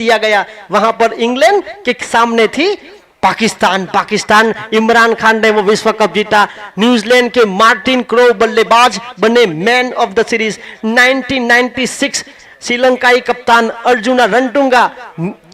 दिया गया। वहां पर इंग्लैंड के सामने थी पाकिस्तान। इमरान खान ने वो विश्व कप जीता। न्यूजीलैंड के मार्टिन क्रो बल्लेबाज बने मैन ऑफ द सीरीज। 1996 श्रीलंकाई कप्तान अर्जुना रणतुंगा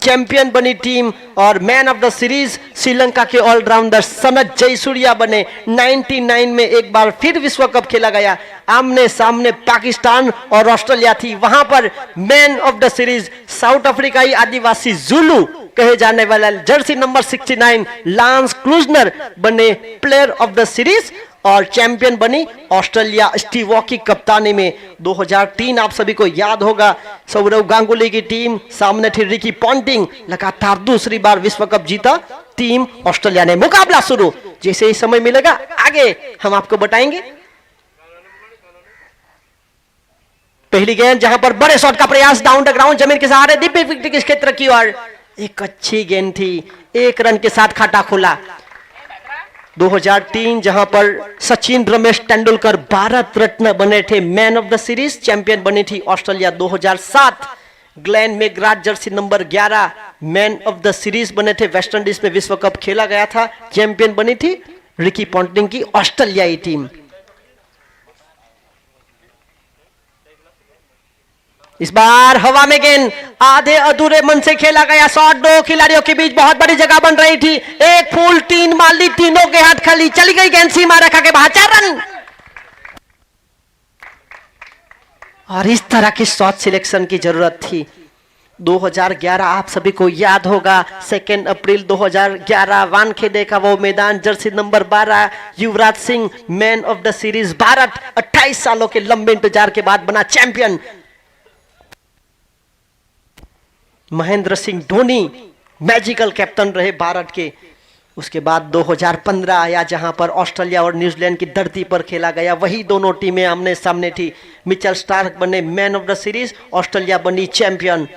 चैंपियन बनी टीम और man of the series Sri Lanka के ऑलराउंडर सनत जयसूर्या बने। 99 में एक बार फिर विश्व कप खेला गया। आमने सामने पाकिस्तान और ऑस्ट्रेलिया थी। वहां पर man of the series South अफ्रीकाई आदिवासी जुलू कहे जाने वाला जर्सी नंबर 69 लांस क्लूजनर बने प्लेयर ऑफ द सीरीज और चैंपियन बनी ऑस्ट्रेलिया स्टीव वॉ की कप्तानी में। 2003 आप सभी को याद होगा, सौरव गांगुली की टीम सामने थी रिकी पॉन्टिंग। लगातार दूसरी बार विश्व कप जीता टीम ऑस्ट्रेलिया ने। मुकाबला शुरू जैसे ही समय मिलेगा आगे हम आपको बताएंगे। पहली गेंद जहां पर बड़े शॉट का प्रयास डाउन द ग्राउंड जमीन के सहारे दिव्य विकेट के क्षेत्र की ओर। एक अच्छी गेंद थी, 1 रन के साथ खाता खुला। 2003 जहां पर सचिन रमेश तेंदुलकर भारत रत्न बने थे। Man of the series champion बनी थी Australia. 2007 Glenn McGrath Jersey number 11 man of the series बने थे। वेस्ट इंडीज में विश्व कप खेला गया था। चैंपियन बनी थी रिकी पॉन्टिंग की ऑस्ट्रेलियाई टीम। इस बार हवा में गेंद आधे अधूरे मन से खेला गया शॉट। 2 खिलाड़ियों के बीच बहुत बड़ी जगह बन रही थी। एक फूल 3 माली, तीनों के हाथ खाली। चली गई गेंद सीमा रेखा के बाहर। 4 रन। और इस तरह की शॉट सिलेक्शन की जरूरत थी। 2011 आप सभी को याद होगा, 2 अप्रैल 2011 वानखेड़े का वो मैदान। Jersey number 12 Yuvraj Singh man of the series. Bharat 28 सालों के लंबे इंतजार के बाद बना champion. Mahendra Singh Dhoni magical captain रहे भारत के। उसके बाद 2015 आया जहां पर ऑस्ट्रेलिया और न्यूजीलैंड की धरती पर खेला गया। वही दोनों टीमें आमने सामने थी। मिचेल स्टार्क बने man of the series, Australia बनी चैंपियन।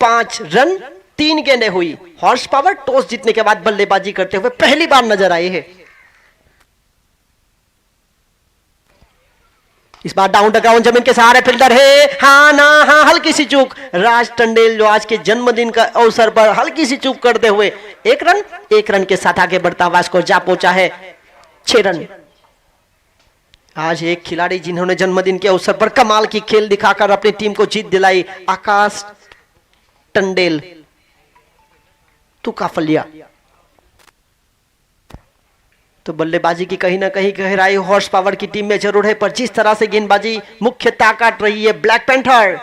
5 रन 3 गेंदें हुई। हॉर्स पावर टॉस जीतने के बाद बल्लेबाजी करते हुए पहली बार नजर आए हैं। इस बार डाउन द ग्राउंड जमीन के सहारे फील्डर है। हाँ ना हाँ, हल्की सी चूक। राज टंडेल जो आज के जन्मदिन का अवसर पर हल्की सी चूक करते हुए 1 रन के साथ आगे बढ़ता हुआ स्कोर जा पहुंचा है 6 रन। आज एक खिलाड़ी जिन्होंने जन्मदिन के अवसर पर कमाल की खेल दिखाकर अपनी टीम को जीत दिलाई, आकाश टंडेल तुकाफलिया। तो बल्लेबाजी की कहीं ना कहीं गहराई हॉर्स पावर की टीम में जरूर है, पर जिस तरह से गेंदबाजी मुख्य ताकत रही है ब्लैक पैंथर,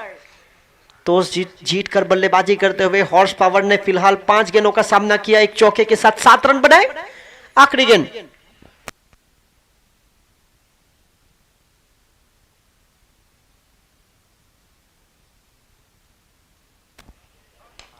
तो जीत कर बल्लेबाजी करते हुए हॉर्स पावर ने फिलहाल 5 गेंदों का सामना किया। एक चौके के साथ 7 रन बनाए। आखिरी गेंद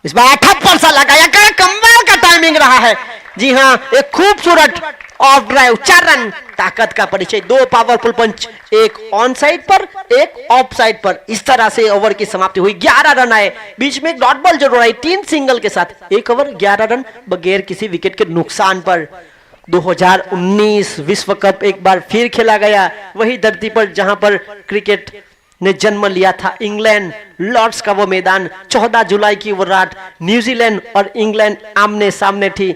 इस बार ठप्पर सा लगाया। कमाल का टाइमिंग रहा है। जी हां, एक खूबसूरत ऑफ ड्राइव। 4 रन। ताकत का परिचय। 2 पावरफुल पंच, एक ऑन साइड पर एक ऑफ साइड पर। इस तरह से ओवर की समाप्ति हुई। 11 रन आए। बीच में एक डॉट बॉल जरूर आई। 3 सिंगल के साथ 1 ओवर 11 रन बगैर किसी विकेट के नुकसान पर। 2019 विश्व कप एक बार फिर खेला गया। वही धरती पर जहां पर क्रिकेट ने जन्म लिया था। इंग्लैंड लॉर्ड्स का वो मैदान। 14 जुलाई की वो रात न्यूजीलैंड और इंग्लैंड आमने सामने थी।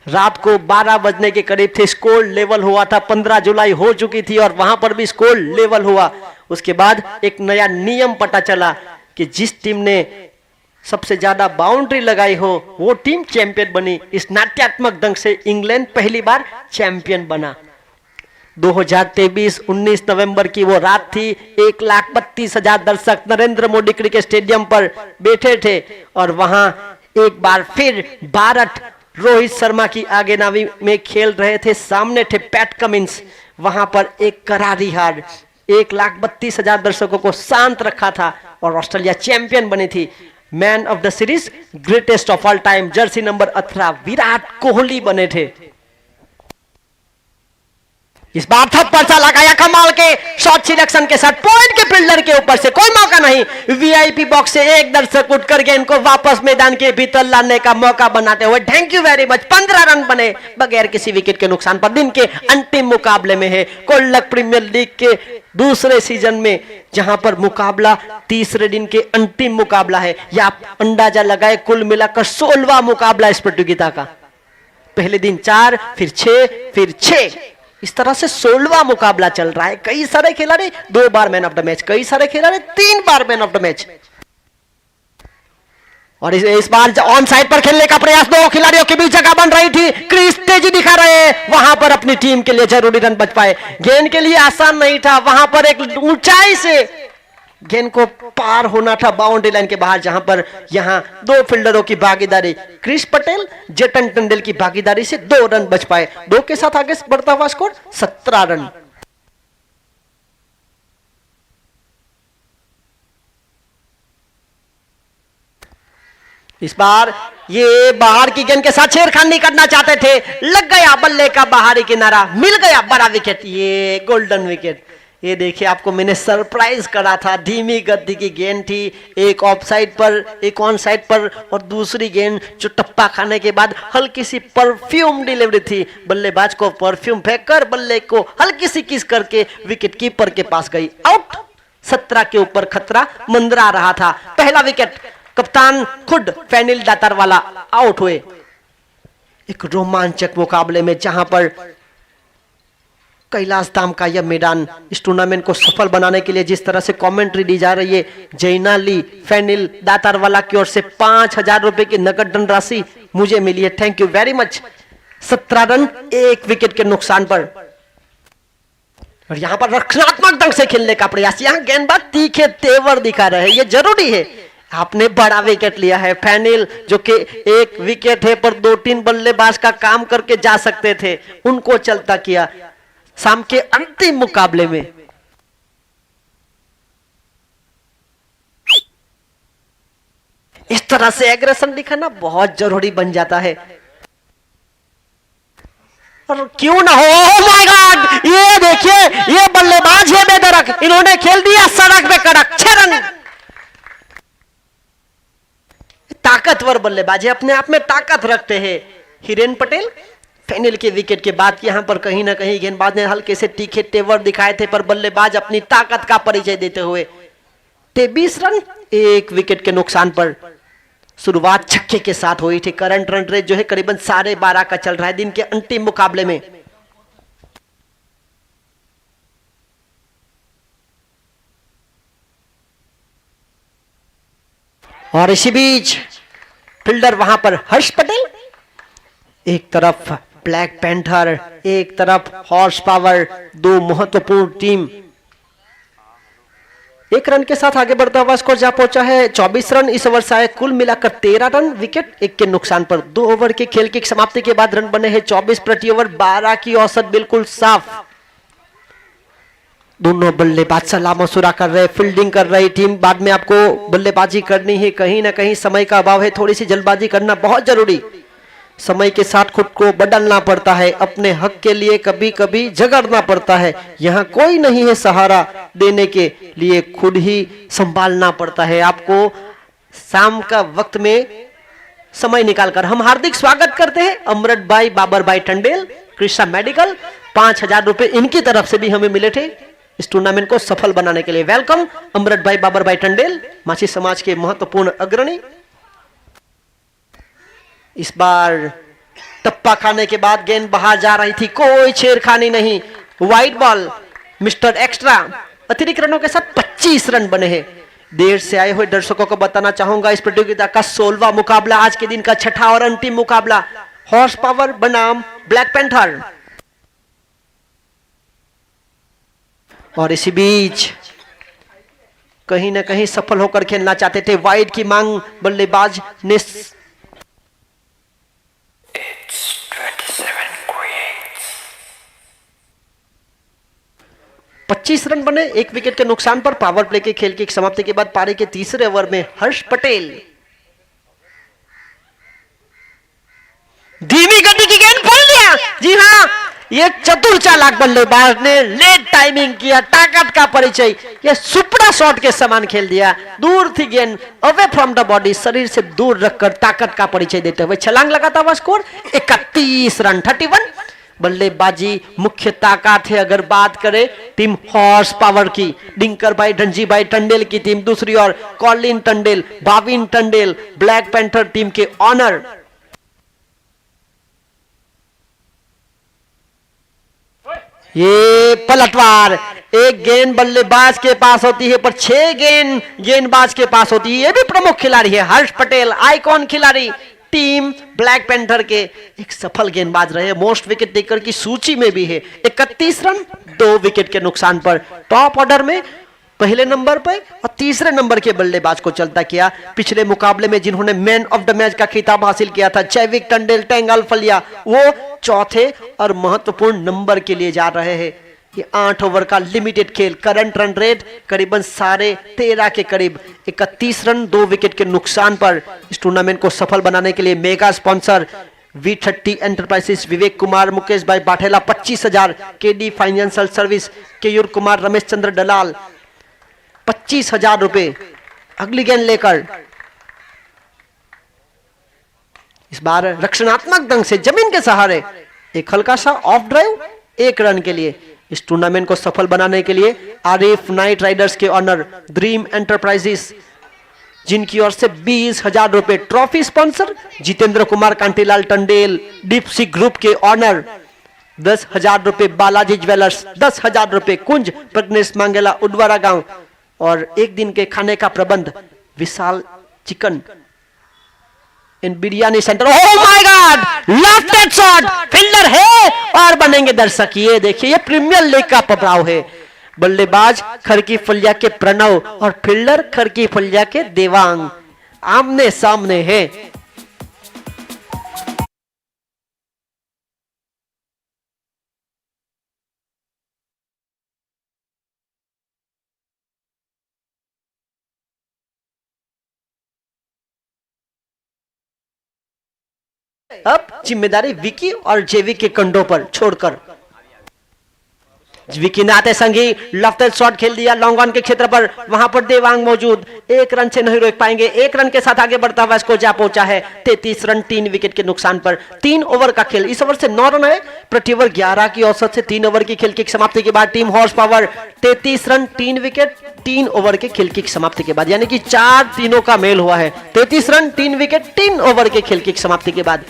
रात को 12 बजने के करीब थे। स्कोर लेवल हुआ था। 15 जुलाई हो चुकी थी और वहां पर भी स्कोर लेवल हुआ। उसके बाद एक नया नियम पता चला कि जिस टीम ने सबसे ज्यादा बाउंड्री लगाई हो वो टीम चैंपियन बनी। इस नाट्यात्मक ढंग से इंग्लैंड पहली बार चैंपियन बना। 2023 19 नवंबर की वो रात थी। 1,32,000 दर्शक नरेंद्र मोदी क्रिकेट स्टेडियम पर बैठे थे और वहां एक बार फिर भारत रोहित शर्मा की आगेनावी में खेल रहे थे। सामने थे पैट कमिंस। वहां पर एक करारी हार। 1,32,000 दर्शकों को शांत रखा था और ऑस्ट्रेलिया चैंपियन बनी थी। Man of the series greatest of all time Jersey number 18 Virat Kohli बने थे। इस बार थप्पड़ सा लगाया कमाल के शॉट सिलेक्शन के साथ पॉइंट के फील्डर के ऊपर से कोई मौका नहीं। वीआईपी बॉक्स से एक दर्शक उठकर गेंद को वापस मैदान के भीतर लाने का मौका बनाते हुए thank you very much. 15 run बने बगैर किसी विकेट के नुकसान पर। दिन के अंतिम मुकाबले में है कोल्लक प्रीमियर लीग के दूसरे सीजन में, जहां पर मुकाबला तीसरे दिन के अंतिम मुकाबला है। या आप अंदाजा लगाए कुल मिलाकर 16वां मुकाबला इस प्रतियोगिता का। पहले दिन 4, फिर 6, फिर 6, इस तरह से 16वां मुकाबला चल रहा है। कई सारे खिलाड़ी 2 बार मैन ऑफ द मैच, कई सारे खिलाड़ी 3 बार मैन ऑफ द मैच। और इस बार ऑन साइड पर खेलने का प्रयास 2 खिलाड़ियों के बीच जगह बन रही थी। क्रिस तेजी दिखा रहे हैं, वहां पर अपनी टीम के लिए जरूरी रन बच पाए। गेंद के लिए आसान नहीं था, वहां पर एक ऊंचाई से गेंद को पार होना था बाउंड्री लाइन के बाहर, जहां पर यहां 2 फील्डरों की भागीदारी, क्रिस पटेल, जेटन टंडेल की भागीदारी से 2 रन बच पाए। 2 के साथ आगे बढ़ता हुआ स्कोर 17 रन। इस बार ये बाहर की गेंद के साथ छेड़खानी करना चाहते थे, लग गया बल्ले का बाहरी किनारा, मिल गया बड़ा विकेट, ये गोल्डन विकेट। ये देखिए, आपको मैंने सरप्राइज करा था। धीमी गति की गेंद थी, एक ऑफ साइड पर, एक ऑन साइड पर, और दूसरी गेंद जो टप्पा खाने के बाद हल्की सी परफ्यूम डिलीवरी थी। बल्लेबाज को परफ्यूम फेंककर बल्ले को हल्की सी किस करके विकेट कीपर के पास गई, आउट। 17 के ऊपर खतरा मंडरा रहा था। पहला विकेट, कप्तान खुद फैनिल दातारवाला आउट हुए। एक रोमांचक मुकाबले में जहां पर कैलाश धाम का यह मैदान इस टूर्नामेंट को सफल बनाने के लिए जिस तरह से कमेंट्री दी जा रही है, जैनाली फैनिल दातारवाला की ओर से 5000 रुपए की नगद धनराशि मुझे मिली है। Thank you very much. 17 run 1 wicket के नुकसान पर। और यहां पर रक्षणात्मक ढंग से खेलने का प्रयास, यहां गेंदबाज तीखे तेवर दिखा रहे हैं, यह जरूरी है। आपने बड़ा विकेट लिया है। फैनिल जो कि 1 विकेट है पर 2-3 बल्लेबाज का काम करके जा सकते थे, उनको चलता किया शाम के अंतिम मुकाबले में। इस तरह से एग्रेशन दिखाना बहुत जरूरी बन जाता है। और क्यों ना हो, ओह माय गॉड, ये देखिए, ये बल्लेबाज है बेदरक, इन्होंने खेल दिया सड़क पे कड़क। 6 रन। ताकतवर बल्लेबाज है, अपने आप में ताकत रखते हैं। हिरेन पटेल फैनिल के विकेट के बाद यहां पर कहीं ना कहीं गेंदबाज ने हल्के से तीखे तेवर दिखाए थे, पर बल्लेबाज अपनी ताकत का परिचय देते हुए 23 रन 1 विकेट के नुकसान पर। शुरुआत छक्के के साथ हुई थी। करंट रन रेट जो है करीबन 12.5 का चल रहा है दिन के अंतिम मुकाबले में। और इसी बीच फील्डर वहां पर हर्ष पटेल, एक तरफ ब्लैक पैंथर, एक तरफ हॉर्स पावर, 2 महत्वपूर्ण टीम। 1 रन के साथ आगे बढ़ता हुआ स्कोर जा पहुंचा है 24 रन। इस ओवर से आए कुल मिलाकर 13 रन, विकेट 1 के नुकसान पर। 2 ओवर के खेल की समाप्ति के बाद रन बने हैं 24 प्रति ओवर, 12 की औसत बिल्कुल साफ। दोनों बल्लेबाज सलाह मशुरा कर रहे, फील्डिंग कर रही टीम। बाद में आपको बल्लेबाजी करनी है, कहीं ना कहीं समय का अभाव है, थोड़ी सी जल्दबाजी करना बहुत जरूरी। समय के साथ खुद को बदलना पड़ता है, अपने हक के लिए कभी कभी झगड़ना पड़ता है। यहाँ कोई नहीं है सहारा देने के लिए, खुद ही संभालना पड़ता है आपको। शाम का वक्त में समय निकालकर हम हार्दिक स्वागत करते हैं अमृत भाई बाबर भाई टंडेल, कृष्णा मेडिकल। 5000 रुपए इनकी तरफ से भी हमें मिले थे इस टूर्नामेंट को सफल बनाने के लिए। वेलकम अमृत भाई बाबर भाई टंडेल, माछी समाज के महत्वपूर्ण अग्रणी। इस बार टप्पा खाने के बाद गेंद बाहर जा रही थी, कोई छेड़खानी नहीं, वाइड बॉल, मिस्टर एक्स्ट्रा। अतिरिक्त रनों के साथ 25 रन बने हैं। देर से आए हुए दर्शकों को बताना चाहूंगा इस प्रतियोगिता का 16वां मुकाबला, आज के दिन का 6ठा और अंतिम मुकाबला। हॉर्स पावर बनाम ब्लैक पैंथर। और इसी बीच कहीं ना कहीं सफल होकर खेलना चाहते थे, वाइड की मांग बल्लेबाज ने 25 रन बने 1 विकेट के नुकसान पर। पावर प्ले के खेल की समाप्ति के बाद पारी के तीसरे ओवर में हर्ष पटेल, धीमी गति की गेंद पकड़ लिया। जी हां, ये चतुर चालाक बल्लेबाज ने लेट टाइमिंग किया, ताकत का परिचय, ये सुपड़ा शॉट के समान खेल दिया। दूर थी गेंद, अवे फ्रॉम द बॉडी, शरीर से दूर रखकर ताकत का परिचय देते हुए छलांग लगाता हुआ स्कोर 31 रन 31। बल्लेबाजी मुख्य ताकत है। अगर बात करें टीम हॉर्स पावर की, डिंकर भाई ढंजी भाई टंडेल की टीम, दूसरी ओर Colin Tandel, Bhavin Tandel, black panther team के ऑनर। ये पलटवार, एक गेंद बल्लेबाज के पास होती है पर 6 गेंद गेंदबाज के पास होती है। ये भी प्रमुख खिलाड़ी है हर्ष पटेल, आइकॉन खिलाड़ी टीम ब्लैक पैंथर के, एक सफल गेंदबाज रहे, मोस्ट विकेट टेकर की सूची में भी है। 31 रन 2 विकेट के नुकसान पर टॉप ऑर्डर में पहले नंबर पर और तीसरे नंबर के बल्लेबाज को चलता किया। पिछले मुकाबले में जिन्होंने मैन ऑफ द मैच का खिताब हासिल किया था जैविक टंडेल टेंगल फलिया, वो चौथे और महत्वपूर्ण नंबर के लिए जा रहे हैं। ये 8 ओवर का लिमिटेड खेल, करंट रन रेट करीबन 13.5 के करीब। 31 रन 2 विकेट के नुकसान पर इस टूर्नामेंट को सफल बनाने के लिए mega sponsor V30 enterprises, Vivek Kumar, Mukesh bhai Bathela 25,000, KD financial service, Keyur Kumar, Ramesh Chandra Dalal 25,000 रुपए। अगली गेंद लेकर इस बार रक्षणात्मक ढंग से जमीन के सहारे एक हल्का सा ऑफ ड्राइव 1 रन के लिए। इस टूर्नामेंट को सफल बनाने के लिए आरिफ नाइट राइडर्स के ऑनर ड्रीम एंटरप्राइजेस, जिनकी ओर से 20,000 रुपए। Trophy sponsor Jitendra Kumar Kantilal Tandel, deep sea group के ऑनर 10,000 रुपए। बालाजी ज्वेलर्स 10,000 रुपए। कुंज प्रज्ञेश मांगेला उडवारा गांव और एक दिन के खाने का प्रबंध Vishal chicken in biryani centre. Oh my god, left shot, fielder है और बनेंगे दर्शक। ये देखिए, ये प्रीमियर लीग का प्रभाव है। बल्लेबाज खरकी फलिया के प्रणव और फील्डर खरकी फलिया के देवांग आमने सामने है। अब जिम्मेदारी विकी और जेवी के कंधों पर छोड़कर विकी ने आते संगी लेफ्ट शॉट खेल दिया लॉन्ग ऑन के क्षेत्र पर, वहां पर देवांग मौजूद, 1 रन से नहीं रोक पाएंगे। 1 रन के साथ आगे बढ़ता हुआ इसको जा पहुंचा है 33 रन 3 विकेट के नुकसान पर। 3 ओवर का खेल, इस ओवर से 9 रन है, प्रति ओवर 11 की औसत से 3 ओवर की खेल की समाप्ति के बाद team horse power 33 run 3 wicket 3 over के खेल की समाप्ति के बाद, यानी कि 4 तीनों का मेल हुआ है। 33 रन 3 विकेट 3 ओवर के खेल की समाप्ति के बाद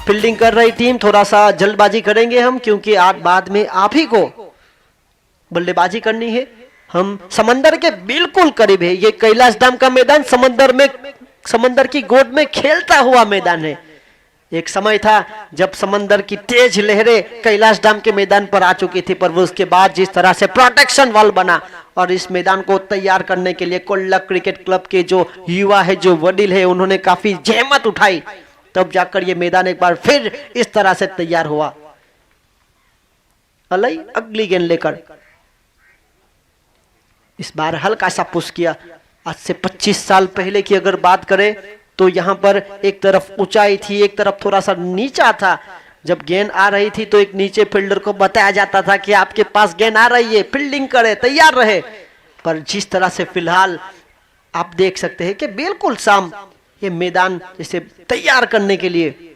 फील्डिंग कर रही टीम, थोड़ा सा जल्दबाजी करेंगे हम, क्योंकि आज बाद में आप ही को बल्लेबाजी करनी है। हम समंदर के बिल्कुल करीब है। ये कैलाश धाम का मैदान समंदर की गोद में खेलता हुआ मैदान है। एक समय था जब समंदर की तेज लहरें कैलाश धाम के मैदान पर आ चुकी थी, पर वो उसके बाद जिस तरह से प्रोटेक्शन वॉल बना और इस मैदान को तैयार करने के लिए कोल्लक क्रिकेट क्लब के जो युवा है, जो वडील है, उन्होंने काफी जहमत उठाई, तब जाकर ये मैदान एक बार फिर इस तरह से तैयार हुआ। अलई अगली गेंद लेकर इस बार हल्का सा पुश किया। आज से 25 साल पहले की अगर बात करें तो यहां पर एक तरफ ऊंचाई थी, एक तरफ थोड़ा सा नीचा था। जब गेंद आ रही थी तो एक नीचे फील्डर को बताया जाता था कि आपके पास गेंद आ रही है, फील्डिंग करे, तैयार रहे। पर जिस तरह से फिलहाल आप देख सकते हैं कि बिल्कुल शाम ये मैदान इसे तैयार करने के लिए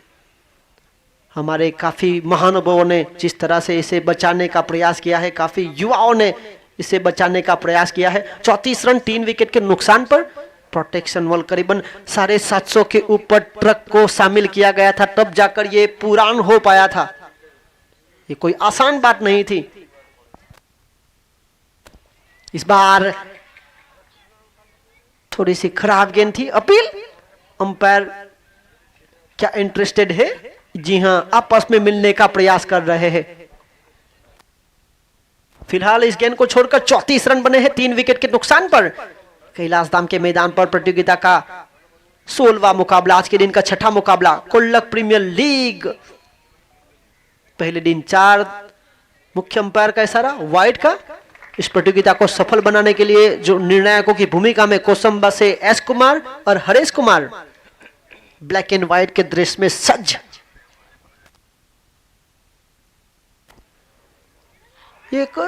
हमारे काफी महानुभावों ने जिस तरह से इसे बचाने का प्रयास किया है, काफी युवाओं ने इसे बचाने का प्रयास किया है। 34 रन 3 विकेट के नुकसान पर प्रोटेक्शन वॉल करीबन 750 के ऊपर ट्रक को शामिल किया गया था, तब जाकर ये पुरान हो पाया था। ये कोई आसान बात नहीं थी। इस बार थोड़ी सी खराब गेंद थी। अपील अंपायर क्या इंटरेस्टेड है? जी हां, आपस में मिलने का प्रयास कर रहे हैं। फिलहाल इस गेंद को छोड़कर 34 रन बने हैं 3 विकेट के नुकसान पर। कैलाश धाम के मैदान पर प्रतियोगिता का 16वां मुकाबला, आज के दिन का 6ठा मुकाबला, कोल्लक प्रीमियर लीग। पहले दिन 4 मुख्य अंपायर का इशारा वाइड का। इस प्रतियोगिता को सफल बनाने के लिए जो निर्णायकों की भूमिका में कोसंबा से एस कुमार और Haresh Kumar black and white के ड्रेस में सज्ज। एक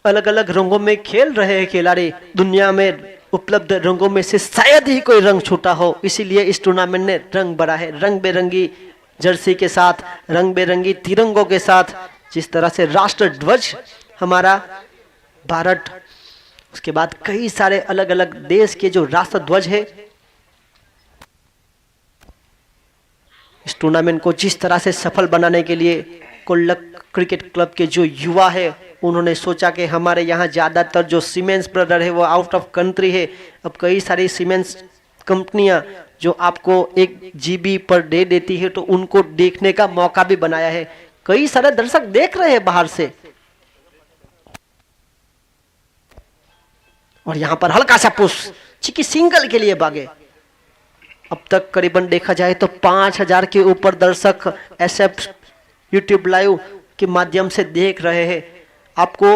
अलग अलग रंगों में खेल रहे हैं खिलाड़ी। दुनिया में उपलब्ध रंगों में से शायद ही कोई रंग छूटा हो, इसीलिए इस टूर्नामेंट ने रंग भरा है। रंग बेरंगी जर्सी के साथ, रंग बेरंगी तिरंगों के साथ, जिस तरह से राष्ट्र ध्वज हमारा भारत, उसके बाद कई सारे अलग अलग देश के जो राष्ट्र ध्वज है। इस टूर्नामेंट को जिस तरह से सफल बनाने के लिए कोल्लक क्रिकेट क्लब के जो युवा है, उन्होंने सोचा कि हमारे यहाँ ज़्यादातर जो सीमेंस ब्रदर है वो आउट ऑफ कंट्री है। अब कई सारी सीमेंस कंपनियां जो आपको 1 GB पर डे देती है, तो उनको देखने का मौका भी बनाया है। कई सारे दर्शक देख रहे हैं बाहर से। और यहाँ पर हल्का सा पुश, चिकी सिंगल के लिए भागे। अब तक करीबन देखा जाए तो 5000 के ऊपर दर्शक SF यूट्यूब लाइव के माध्यम से देख रहे हैं। आपको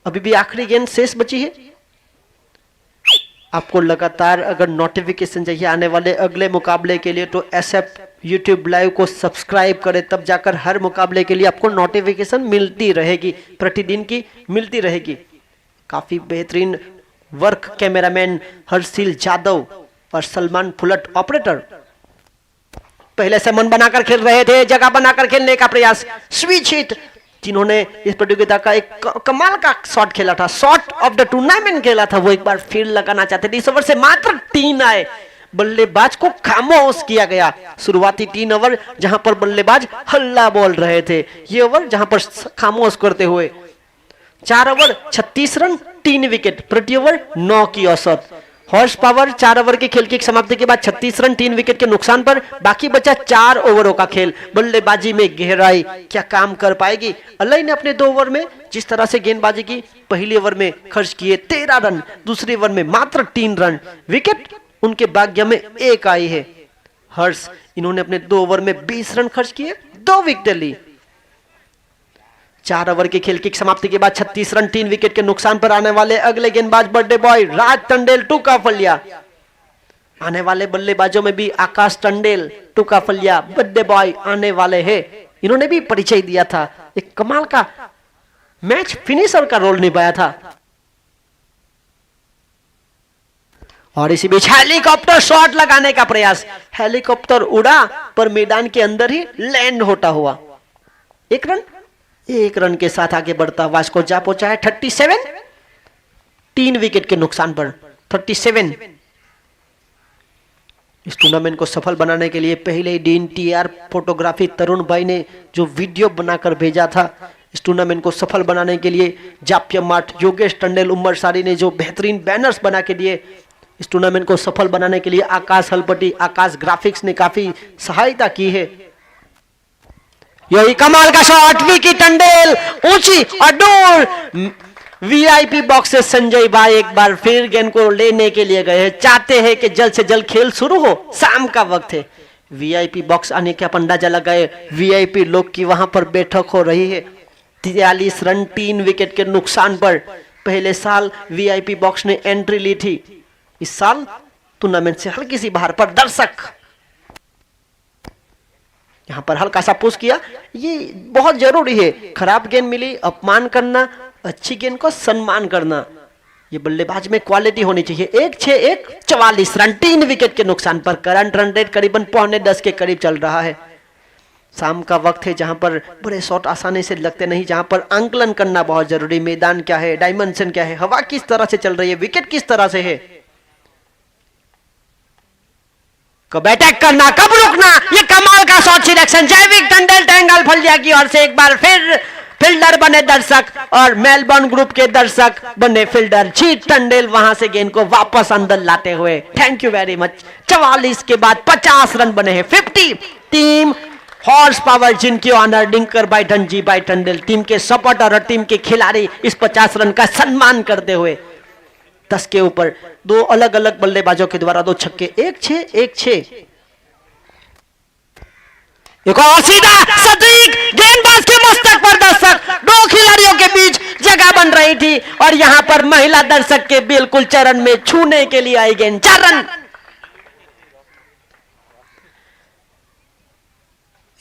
अभी भी आखिरी गेंद शेष बची है। आपको लगातार अगर नोटिफिकेशन चाहिए आने वाले अगले मुकाबले के लिए, तो SF यूट्यूब लाइव को सब्सक्राइब करें, तब जाकर हर मुकाबले के लिए आपको नोटिफिकेशन मिलती रहेगी, प्रतिदिन की मिलती रहेगी। काफी बेहतरीन वर्क कैमरामैन हर्षिल जादव और सलमान फुलट ऑपरेटर पहले से मन बनाकर खेल रहे थे, जगह बनाकर खेलने का प्रयास। स्विच हिट, जिन्होंने इस प्रतियोगिता का एक कमाल का शॉट खेला था, शॉट ऑफ द टूर्नामेंट खेला था, वो एक बार फिर लगाना चाहते थे। इस ओवर से मात्र 3 आए, बल्लेबाज को खामोश किया गया। शुरुआती 3 ओवर जहां पर बल्लेबाज हल्ला बोल रहे थे, ये ओवर जहां पर खामोश करते हुए 4 ओवर 36 रन 3 विकेट, प्रति ओवर 9 की औसत। हॉर्स पावर 4 ओवर के खेल की समाप्ति के बाद 36 रन 3 विकेट के नुकसान पर बाकी बचा 4 ओवरों का खेल। बल्लेबाजी में गहराई क्या काम कर पाएगी? अल्लाह ने अपने 2 ओवर में जिस तरह से गेंदबाजी की, पहले ओवर में खर्च किए 13 रन, दूसरे ओवर में मात्र 3 रन, विकेट उनके भाग्य में 1 आई है। हर्ष, इन्होंने अपने 2 ओवर में 20 रन खर्च किए, 2 विकेट ली। 4 ओवर के खेल की समाप्ति के बाद 36 रन 3 विकेट के नुकसान पर आने वाले अगले गेंदबाज बर्थडे बॉय राज टंडेल टूकाफलिया। आने वाले बल्लेबाजों में भी आकाश टंडेल टूकाफलिया बर्थडे बॉय आने वाले हैं। इन्होंने भी परिचय दिया था, एक कमाल का मैच फिनिशर का रोल निभाया था। और इसी बीच हेलीकॉप्टर शॉट लगाने का प्रयास, हेलीकॉप्टर उड़ा पर मैदान के अंदर ही लैंड होता हुआ। 1 रन के साथ आगे बढ़ता हुआ स्कोर जा पहुंचा है 37, 3 विकेट के नुकसान पर 37। इस टूर्नामेंट को सफल बनाने के लिए पहले ही दिन TR फोटोग्राफी तरुण भाई ने जो वीडियो बनाकर भेजा था, इस टूर्नामेंट को सफल बनाने के लिए जाप्य माठ, योगेश टंडेल, उमर सारी ने जो बेहतरीन बैनर्स बना के दिए, इस टूर्नामेंट को सफल बनाने के लिए आकाश हलपटी, आकाश ग्राफिक्स ने काफी सहायता की है। यही कमाल का शॉट, विकी टंडेल ऊंची और दूर। VIP बॉक्स से संजय भाई एक बार फिर गेंद को लेने के लिए गए हैं, चाहते हैं कि जल्द से जल्द खेल शुरू हो, शाम का वक्त है। VIP बॉक्स आने के अंदाजा लगाए, VIP लोग की वहां पर बैठक हो रही है। 43 रन 3 विकेट के नुकसान पर पहले साल VIP बॉक्स ने एंट्री ली थी, इस साल टूर्नामेंट से हल्की सी बाहर पर दर्शक यहां पर हल्का सा पुश किया। ये बहुत जरूरी है, खराब गेंद मिली अपमान करना, अच्छी गेंद को सम्मान करना, ये बल्लेबाज में क्वालिटी होनी चाहिए। 1-6-1 44 रन 3 विकेट के नुकसान पर करंट रन रेट करीबन 9.5 के करीब चल रहा है। शाम का वक्त है जहां पर बड़े शॉट आसानी से लगते नहीं, जहां पर आंकलन करना बहुत जरूरी। मैदान क्या है, डायमेंशन क्या है, हवा किस तरह से चल रही है, विकेट किस तरह से है, कब अटैक करना, कब रुकना, ये कमाल का शॉट सिलेक्शन। जैविक टंडेल टेंगल फलिया की ओर से एक बार फिर फील्डर बने दर्शक और मेलबर्न ग्रुप के दर्शक बने फील्डर। जीत टंडेल वहां से गेंद को वापस अंदर लाते हुए, थैंक यू वेरी मच। 44 के बाद 50 रन बने हैं, 50। टीम हॉर्स पावर जिनकी ऑनर डिंकर बाय धनजी बाय टंडेल, टीम के सपोर्टर और टीम के खिलाड़ी इस 50 रन का सम्मान करते हुए 10 के ऊपर 2 अलग अलग बल्लेबाजों के द्वारा 2 छक्के, 1-6 एक और सीधा सटीक गेंदबाज के मस्तक पर दर्शक, 2 खिलाड़ियों के बीच जगह बन रही थी और यहां पर महिला दर्शक के बिल्कुल चरण में छूने के लिए आई गेंद। 4 रन।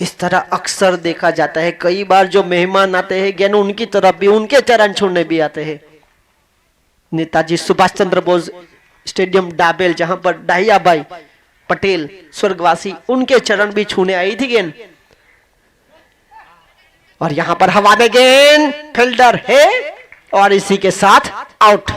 इस तरह अक्सर देखा जाता है, कई बार जो मेहमान आते हैं ज्ञान उनकी तरफ भी उनके चरण छूने भी आते हैं। नेताजी सुभाष चंद्र बोस स्टेडियम डाबेल, जहां पर डाहियाबाई पटेल स्वर्गवासी, उनके चरण भी छूने आई थी गेंद। और यहां पर हवा में गेंद, फील्डर है और इसी के साथ आउट।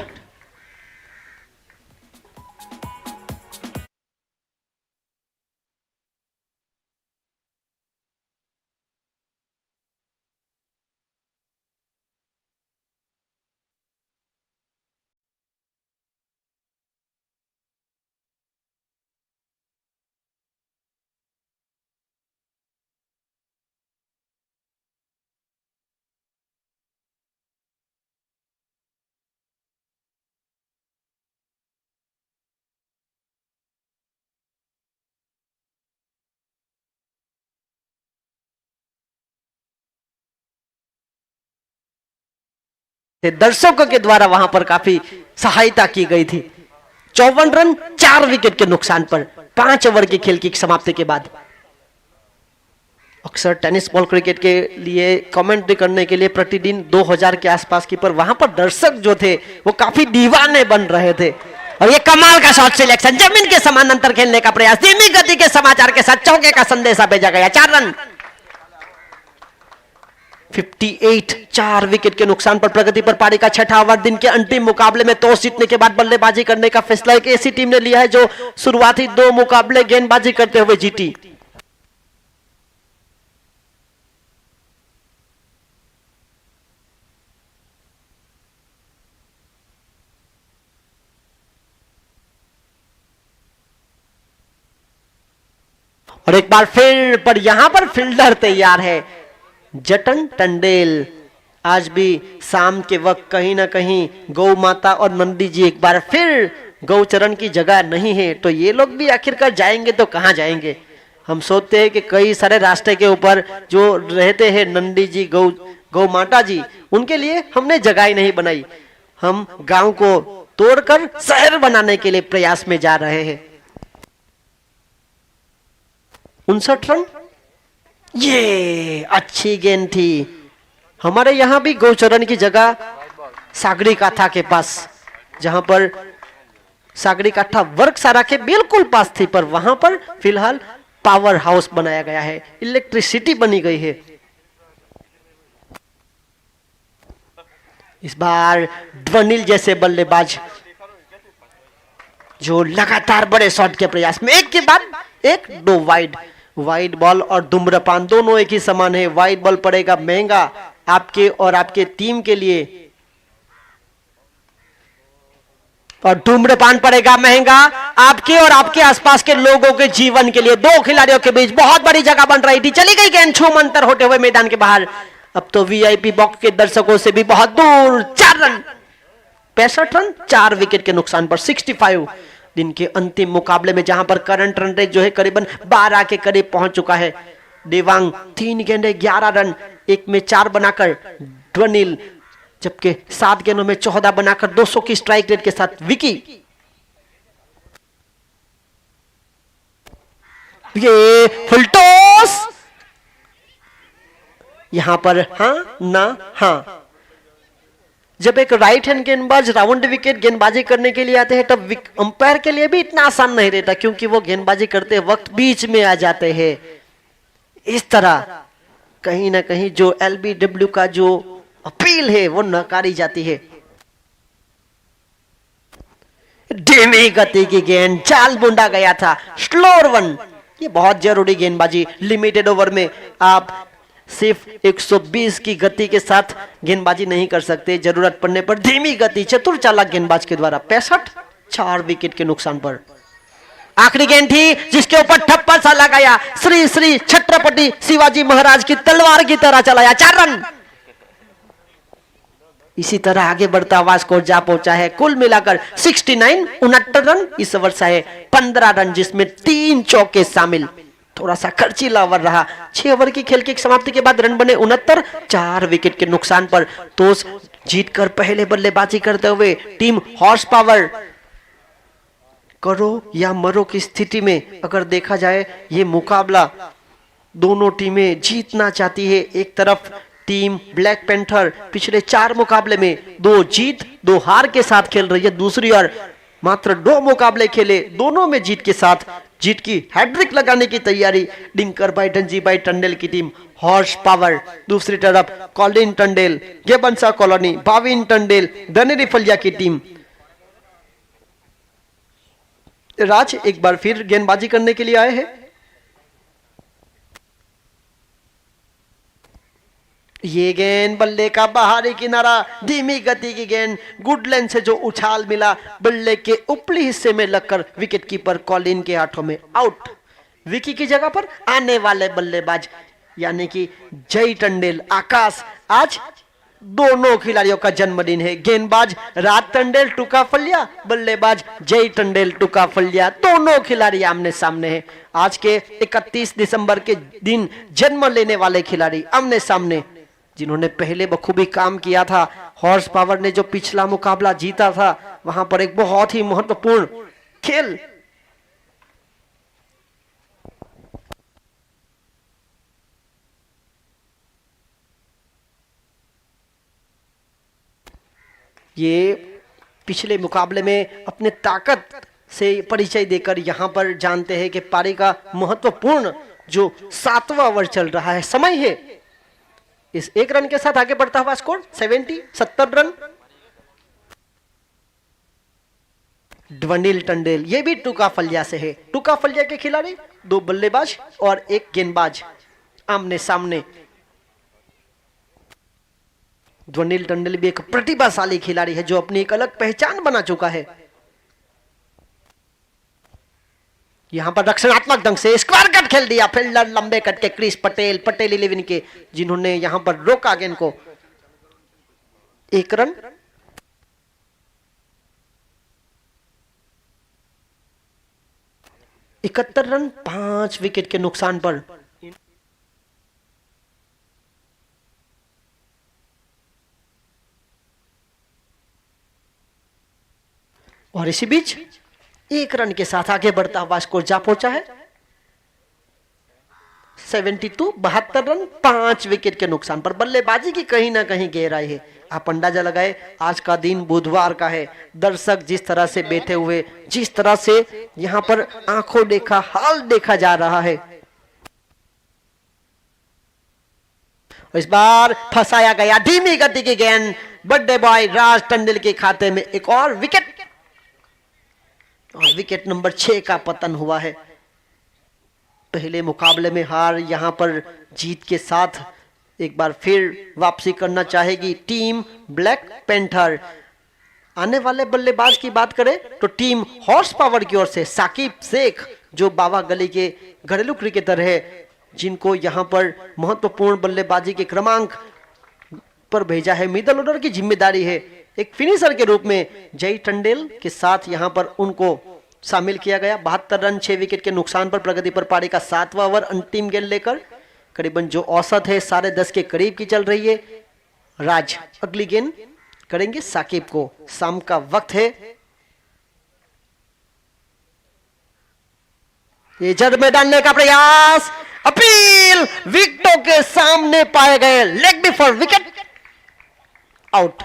दर्शकों के द्वारा वहां पर काफी सहायता की गई थी। 54 रन 4 विकेट के नुकसान पर 5 ओवर की खेल की समाप्ति के बाद। अक्सर टेनिस बॉल क्रिकेट के लिए कमेंट्री करने के लिए प्रतिदिन 2000 के आसपास की, पर वहां पर दर्शक जो थे वो काफी दीवाने बन रहे थे। और ये कमाल का शॉट सिलेक्शन, जमीन के समानांतर खेलने का प्रयास, धीमी गति के समाचार के साथ चौके का संदेशा भेजा गया। 4 रन 58, 4 विकेट के नुकसान पर प्रगति पर पारी का छठा ओवर। दिन के अंतिम मुकाबले में टॉस जीतने के बाद बल्लेबाजी करने का फैसला एक ऐसी टीम ने लिया है जो शुरुआती 2 मुकाबले गेंदबाजी करते हुए जीती। और एक बार फिर पर यहां पर फील्डर तैयार है, जतन टंडेल। आज भी शाम के वक्त कहीं ना कहीं गौ माता और नंदी जी एक बार फिर गौचरण की जगह नहीं है, तो ये लोग भी आखिरकार जाएंगे तो कहां जाएंगे। हम सोचते हैं कि कई सारे रास्ते के ऊपर जो रहते हैं नंदी जी, गौ माता जी, उनके लिए हमने जगह ही नहीं बनाई। हम गांव को तोड़कर शहर बनाने के लिए प्रयास में जा रहे हैं। 59 रन, ये अच्छी गेंद थी। हमारे यहां भी गौचरण की जगह सागरी काठा के पास, जहां पर सागरी काठा वर्कशाला के बिल्कुल पास थी, पर वहां पर फिलहाल पावर हाउस बनाया गया है, इलेक्ट्रिसिटी बनी गई है। इस बार ध्वनिल जैसे बल्लेबाज जो लगातार बड़े शॉट के प्रयास में, एक के बाद एक, 2 वाइड बॉल और धूम्रपान दोनों एक ही समान है। वाइड बॉल पड़ेगा महंगा आपके और आपके टीम के लिए, और धूम्रपान पड़ेगा महंगा आपके और आपके आसपास के लोगों के जीवन के लिए। 2 खिलाड़ियों के बीच बहुत बड़ी जगह बन रही थी, चली गई गेंद छूमंतर होते हुए मैदान के बाहर। अब तो वीआईपी बॉक्स के दर्शकों से भी बहुत दूर। 4 रन 65 रन 4 विकेट के नुकसान पर 65। दिन के अंतिम मुकाबले में जहां पर करंट रन रेट जो है करीबन 12 के करीब पहुंच चुका है। देवांग 3 गेंदे 11 रन, 1 में 4 बनाकर ध्वनिल, जबकि 7 गेंदों में 14 बनाकर 200 की स्ट्राइक रेट के साथ विकी। ये फुल टॉस, यहां पर हां ना हां। जब एक राइट हैंड गेंदबाज राउंड विकेट गेंदबाजी करने के लिए आते हैं तब अंपायर के लिए भी इतना आसान नहीं रहता, क्योंकि वो गेंदबाजी करते वक्त बीच में आ जाते हैं। इस तरह कहीं ना कहीं जो एलबीडब्ल्यू का जो अपील है वो नकारी जाती है। धीमी गति की गेंद, चाल बूंदा गया था, स्लोर वन। ये बहुत जरूरी गेंदबाजी, लिमिटेड ओवर में आप सिर्फ 120 की गति के साथ गेंदबाजी नहीं कर सकते, जरूरत पड़ने पर धीमी गति चतुर चालाक गेंदबाज के द्वारा। 65, 4 विकेट के नुकसान पर आखिरी गेंद थी जिसके ऊपर ठप्पा सा लगाया, श्री श्री छत्रपति शिवाजी महाराज की तलवार की तरह चलाया। 4 रन। इसी तरह आगे बढ़ता हुआ स्कोर जा पहुंचा है कुल मिलाकर 69, 69 रन। इस ओवर से है 15 रन जिसमें 3 चौके शामिल। थोड़ा सा खर्चीला ओवर रहा। 6 ओवर की खेल की समाप्ति के बाद रन बने 69, 4 विकेट के नुकसान पर टॉस जीतकर पहले बल्लेबाजी करते हुए टीम हॉर्स पावर करो या मरो की स्थिति में अगर देखा जाए ये मुकाबला दोनों टीमें जीतना चाहती है। एक तरफ टीम ब्लैक पैंथर पिछले 4 मुकाबले में 2 जीत 2 हार के साथ खेल रही है। दूसरी ओर मात्र 2 मुकाबले खेले, दोनों में जीत के साथ जीत की हैट्रिक लगाने की तैयारी डिंकर भाई धनजी भाई टंडेल की टीम हॉर्स पावर। दूसरी तरफ कॉलिन टंडेल, गेबंसा कॉलोनी, भाविन टंडेल, धनेरी फलिया की टीम। राज एक बार फिर गेंदबाजी करने के लिए आए हैं। ये गेंद बल्ले का बाहरी किनारा, धीमी गति की गेंद, गुड लेंथ से जो उछाल मिला बल्ले के ऊपरी हिस्से में लगकर विकेट कीपर कॉलिन के हाथों में आउट। विकी की जगह पर आने वाले बल्लेबाज यानी कि जय टंडेल आकाश। आज दोनों खिलाड़ियों का जन्मदिन है। गेंदबाज राज टंडेल टुकाफलिया, बल्लेबाज जय टंडेल टुकाफलिया, दोनों खिलाड़ी आमने सामने हैं। आज के 31 दिसंबर के दिन जन्म लेने वाले खिलाड़ी आमने सामने, जिन्होंने पहले बखूबी काम किया था। हॉर्स पावर ने जो पिछला मुकाबला जीता था, वहां पर एक बहुत ही महत्वपूर्ण खेल ये पिछले मुकाबले में अपने ताकत से परिचय देकर यहां पर जानते हैं कि पारी का महत्वपूर्ण जो 7वां ओवर चल रहा है, समय है। इस 1 रन के साथ आगे बढ़ता हुआ स्कोर 70 रन। ड्वनिल टंडेल ये भी टुकाफलिया से है। टुकाफलिया के खिलाड़ी 2 बल्लेबाज और 1 गेंदबाज आमने सामने। ड्वनिल टंडेल भी एक प्रतिभाशाली खिलाड़ी है जो अपनी एक अलग पहचान बना चुका है। यहां पर रक्षणात्मक ढंग से स्क्वायर कट खेल दिया, फील्डर लंबे कट के क्रिस पटेल 11 के, जिन्होंने यहां पर रोका गेंद को। 1 रन। इकहत्तर रन 5 विकेट के नुकसान पर। और इसी बीच 1 रन के साथ आगे बढ़ता हुआ स्कोर जा पहुंचा है 72 रन 5 विकेट के नुकसान पर। बल्लेबाजी की कहीं ना कहीं गहराई है। आप अंदाजा लगाए, आज का दिन बुधवार का है। दर्शक जिस तरह से बैठे हुए, जिस तरह से यहां पर आंखों देखा हाल देखा जा रहा है। इस बार फंसाया गया, धीमी गति की गेंद, बर्थडे बॉय राज टंडेल के खाते में एक और विकेट, और विकेट नंबर 6 का पतन हुआ है। पहले मुकाबले में हार, यहां पर जीत के साथ एक बार फिर वापसी करना चाहेगी टीम ब्लैक पैंथर। आने वाले बल्लेबाज की बात करें तो टीम हॉर्स पावर की ओर से साकिब शेख, जो बाबा गली के घरेलू क्रिकेटर है, जिनको यहां पर महत्वपूर्ण बल्लेबाजी के क्रमांक पर भेजा है। मिडल ऑर्डर की जिम्मेदारी है। एक फिनिशर के रूप में जय टंडेल के साथ यहां पर उनको शामिल किया गया। 72 रन 6 विकेट के नुकसान पर प्रगतिपर पारी का 7वां ओवर अंतिम गेंद लेकर करीबन जो औसत है 10:30 के करीब की चल रही है। राज अगली गेंद करेंगे साकिब को। शाम का वक्त है। ये जड़ में डालने का प्रयास, अपील, विकेटों के सामने पाए गए, लेग बिफोर विकेट, आउट।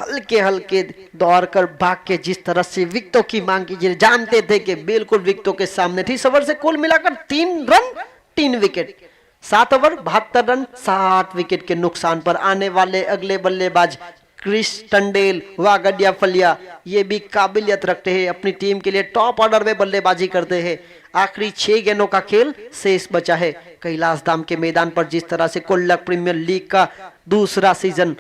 हल्के हल्के दौड़कर भाग के जिस तरह से विकेटों की मांग कीजिए, जानते थे कि बिल्कुल विकेटों के सामने थी। 7 ओवर से कुल मिलाकर 3 run 3 wicket, 7 over 72 run 7 wicket के नुकसान पर। आने वाले अगले बल्लेबाज क्रिस टंडेल वागडिया फलिया, ये भी काबिलियत रखते हैं, अपनी टीम के लिए टॉप ऑर्डर में बल्लेबाजी करते हैं। आखिरी 6 गेंदों का खेल शेष बचा है। कैलाश धाम के मैदान पर जिस तरह से कोल्लक प्रीमियर लीग का दूसरा सीजन,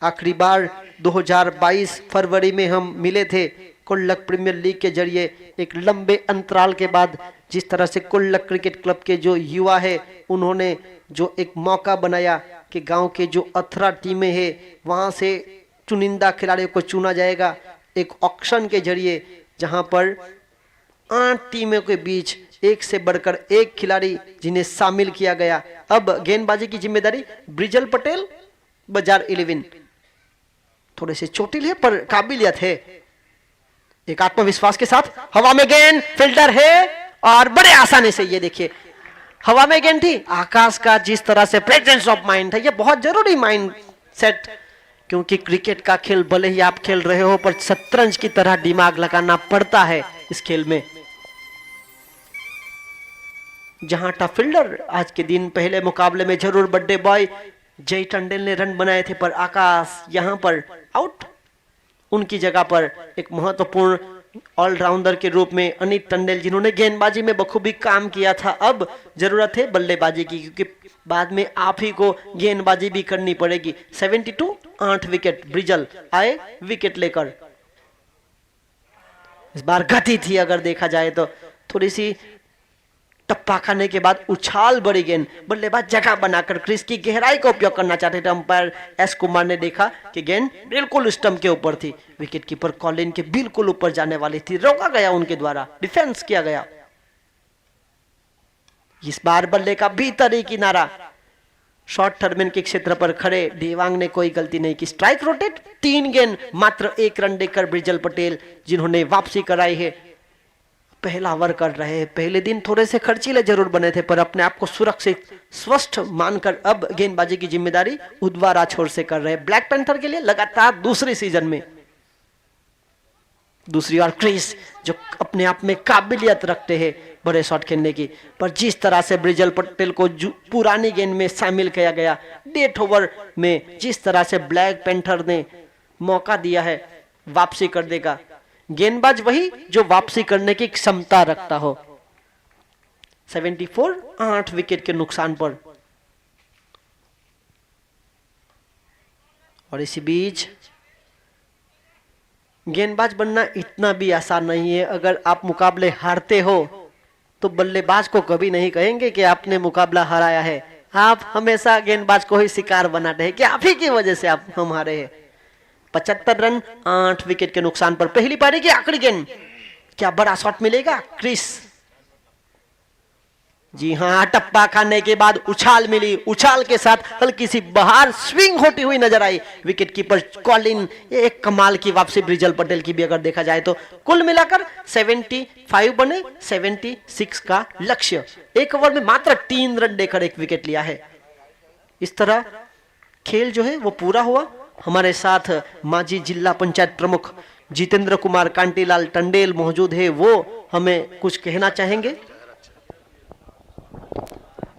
आखिरी बार 2022 फरवरी में हम मिले थे कोल्लक प्रीमियर लीग के जरिए। एक लंबे अंतराल के बाद जिस तरह से कोल्लक क्रिकेट क्लब के जो युवा है, उन्होंने जो एक मौका बनाया कि गांव के जो 18 टीमें हैं वहां से चुनिंदा खिलाड़ियों को चुना जाएगा एक ऑक्शन के जरिए, जहां पर 8 टीमों के बीच एक से बढ़कर एक खिलाड़ी जिन्हें शामिल किया गया। अब गेंदबाजी की जिम्मेदारी ब्रिजल पटेल, बाजार 11, थोड़े से चोटिल है पर काबिलियत है। एक आत्मविश्वास के साथ हवा में गेंद, फील्डर है और बड़े आसानी से, ये देखिए हवा में गेंद थी, आकाश का जिस तरह से प्रेजेंस ऑफ माइंड था, ये बहुत जरूरी माइंड सेट, क्योंकि क्रिकेट का खेल भले ही आप खेल रहे हो पर शतरंज की तरह दिमाग लगाना पड़ता है इस खेल में। जहां टफ फील्डर आज के दिन पहले मुकाबले में जरूर बर्थडे बॉय जय टंडेल ने रन बनाए थे, पर आकाश यहां पर आउट। उनकी जगह पर एक महत्वपूर्ण ऑलराउंडर के रूप में अनित टंडेल, जिन्होंने गेंदबाजी में बखूबी काम किया था, अब जरूरत है बल्लेबाजी की, क्योंकि बाद में आप ही को गेंदबाजी भी करनी पड़ेगी। 72 8 विकेट, ब्रिजल आए विकेट लेकर। इस बार गति थी अगर देखा जाए तो, थोड़ी सी टप्पा खाने के बाद उछाल बड़ी गेंद, बल्लेबाज जगह बनाकर क्रीज की गहराई का उपयोग करना चाहते थे। अंपायर एस कुमार ने देखा कि गेंद बिल्कुल स्टंप के ऊपर थी, विकेट कीपर कॉलिन के बिल्कुल ऊपर जाने वाली थी, रोका गया उनके द्वारा, डिफेंस किया गया। इस बार बल्ले का भीतरी किनारा, शॉर्ट टर्मिन के क्षेत्र पर खड़े देवांग ने कोई गलती नहीं की। स्ट्राइक रोटेट, 3 गेंद मात्र 1 रन देकर ब्रिजल पटेल, जिन्होंने वापसी कराई है, पहला ओवर कर रहे हैं। पहले दिन थोड़े से खर्चीले जरूर बने थे, पर अपने आप को सुरक्षित स्वस्थ मानकर अब गेंदबाजी की जिम्मेदारी उद्वा राठौर से कर रहे हैं। ब्लैक पैंथर के लिए लगातार दूसरी सीजन में दूसरी ओर क्रिस, जो अपने आप में काबिलियत रखते हैं बड़े शॉट खेलने की, पर जिस तरह से ब्रिजल पटेल को पुरानी गेंद में शामिल किया गया, डेथ ओवर में जिस तरह से ब्लैक पैंथर ने मौका दिया है, वापसी कर देगा। गेंदबाज वही जो वापसी करने की क्षमता रखता हो। 74 8 विकेट के नुकसान पर। और इसी बीच गेंदबाज बनना इतना भी आसान नहीं है। अगर आप मुकाबले हारते हो तो बल्लेबाज को कभी नहीं कहेंगे कि आपने मुकाबला हराया है, आप हमेशा गेंदबाज को ही शिकार बनाते हैं कि आप ही की वजह से आप हम हारे हैं। 75 रन 8 विकेट के नुकसान पर। पहली पारी की आखिरी गेंद, क्या बड़ा शॉट मिलेगा क्रिस? जी हां, टप्पा खाने के बाद उछाल मिली, उछाल के साथ हल्की सी बाहर स्विंग होती हुई नजर आई। विकेट कीपर कॉलिन, एक कमाल की वापसी ब्रिजल पटेल की भी अगर देखा जाए तो। कुल मिलाकर 75 बने, 76 का लक्ष्य। एक ओवर में मात्र 3 रन देकर 1 विकेट लिया है। इस तरह खेल जो है वो पूरा हुआ। हमारे साथ माजी जिला पंचायत प्रमुख जितेंद्र कुमार कांटीलाल टंडेल मौजूद है, वो हमें कुछ कहना चाहेंगे।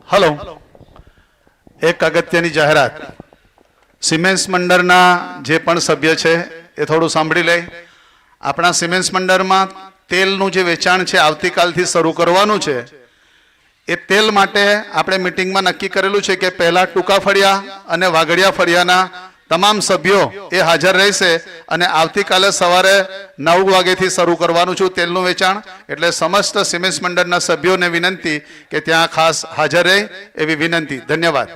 हेलो, एक अगत्यनी जाहेरात, सीमेंस मंडळना जे पण सभ्य छे ए थोड़ुं सांभळी ले। आपणा सीमेंस मंडळमां तेलनुं जे वेचाण छे आवतीकालथी शरू करवानुं छे। ए तेल माटे आपणे मीटिंगमां नक्की करेलुं छे के पहेला टूका फळिया अने वागड़िया फळियाना तमाम सभ्यों ए हाजर रहेशे अने आवतीकाले सवारे 9 वागेथी शरू करवानुं छुं तेलनुं वेचाण। एटले समस्त सीमेंस मंडळना सभ्योने विनंती के त्यां खास हाजर रहे एवी विनंती। धन्यवाद।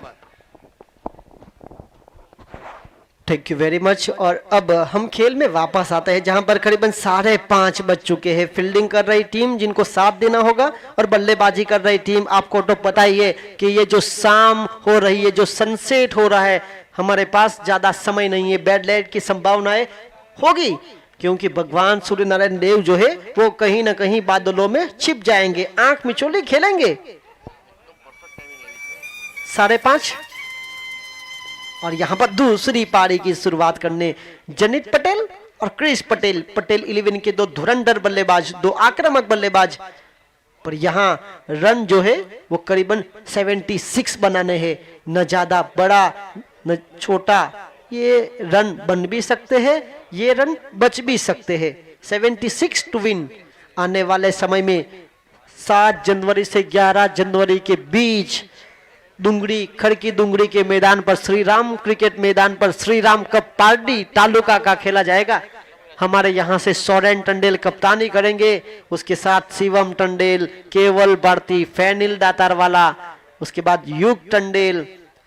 Thank you very much. और अब हम खेल में वापस आते हैं, जहां पर करीबन 5:30 बज चुके हैं। फील्डिंग कर रही टीम जिनको साथ देना होगा और बल्लेबाजी कर रही टीम, आपको तो पता ही है कि ये जो शाम हो रही है, जो सनसेट हो रहा है, हमारे पास ज्यादा समय नहीं है। बैड लाइट की संभावनाएं होगी, क्योंकि भगवान सूर्य नारायण देव जो है वो कहीं ना कहीं बादलों में छिप जाएंगे, आंख मिचोली खेलेंगे। 5:30 और यहां पर दूसरी पारी की शुरुआत करने जनित पटेल और क्रिस पटेल, पटेल 11 के 2 धुरंधर बल्लेबाज, 2 आक्रामक बल्लेबाज। पर यहां रन जो है वो करीबन 76 बनाने हैं, न ज्यादा बड़ा न छोटा। ये रन बन भी सकते हैं, ये रन बच भी सकते हैं। 76 टू विन। आने वाले समय में 7 जनवरी से 11 जनवरी के बीच डुंगरी, खड़की डुंगरी के मैदान पर, श्री राम क्रिकेट मैदान पर श्री राम कप पार्टी तालुका का खेला जाएगा। हमारे यहाँ से सोरेन टंडेल कप्तानी करेंगे, उसके साथ शिवम टंडेल, केवल भारती, फैनिल दातारवाला, उसके बाद युग टंडेल,